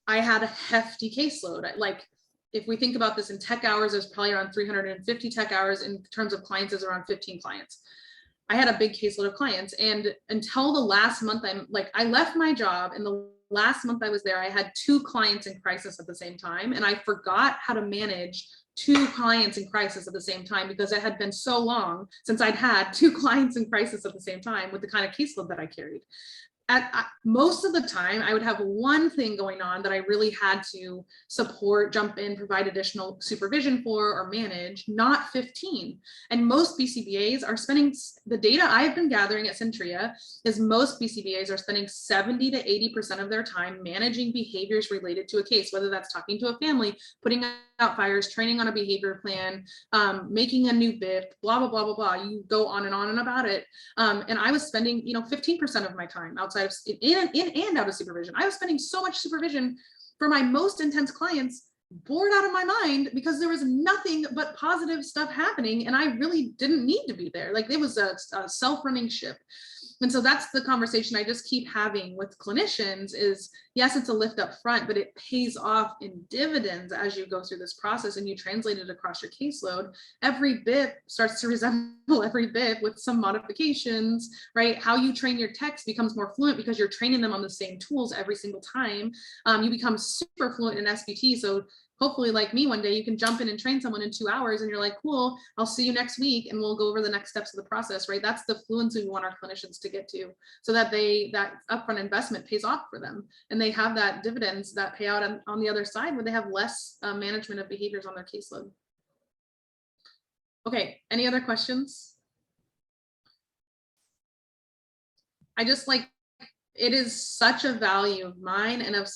I had a hefty caseload. if we think about this in tech hours, there's probably around 350 tech hours. In terms of clients, there's around 15 clients. I had a big caseload of clients, and until the last month, I left my job, and the last month I was there, I had 2 clients in crisis at the same time, and I forgot how to manage 2 clients in crisis at the same time, because it had been so long since I'd had 2 clients in crisis at the same time with the kind of caseload that I carried. Most of the time, I would have one thing going on that I really had to support, jump in, provide additional supervision for, or manage, not 15. And most BCBAs are spending, the data I've been gathering at Centria is most BCBAs are spending 70 to 80% of their time managing behaviors related to a case, whether that's talking to a family, putting out fires, training on a behavior plan, making a new BIP, blah, blah, blah, blah, blah. You go on and about it. And I was spending, 15% of my time outside of in and out of supervision. I was spending so much supervision for my most intense clients, bored out of my mind, because there was nothing but positive stuff happening, and I really didn't need to be there. Like, it was a self-running ship. And so that's the conversation I just keep having with clinicians is, yes, it's a lift up front, but it pays off in dividends as you go through this process and you translate it across your caseload. Every BIP starts to resemble every BIP with some modifications, right? How you train your techs becomes more fluent because you're training them on the same tools every single time. You become super fluent in SBT. So hopefully, like me, one day you can jump in and train someone in 2 hours and you're like, cool, I'll see you next week and we'll go over the next steps of the process, right? That's the fluency we want our clinicians to get to, so that that upfront investment pays off for them and they have that dividends that pay out on the other side, where they have less management of behaviors on their caseload. Okay, any other questions? It is such a value of mine and of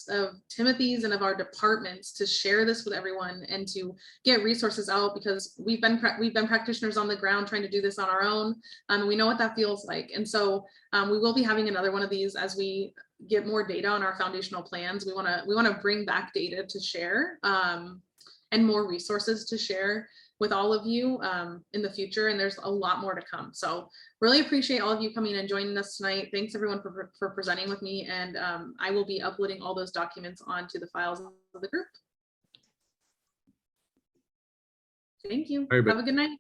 Timothy's and of our departments to share this with everyone and to get resources out, because we've been practitioners on the ground trying to do this on our own. We know what that feels like. And so we will be having another one of these as we get more data on our foundational plans. We want to bring back data to share and more resources to share with all of you in the future, and there's a lot more to come. So really appreciate all of you coming and joining us tonight. Thanks everyone for presenting with me, and I will be uploading all those documents onto the files of the group. Thank you. Have a good night.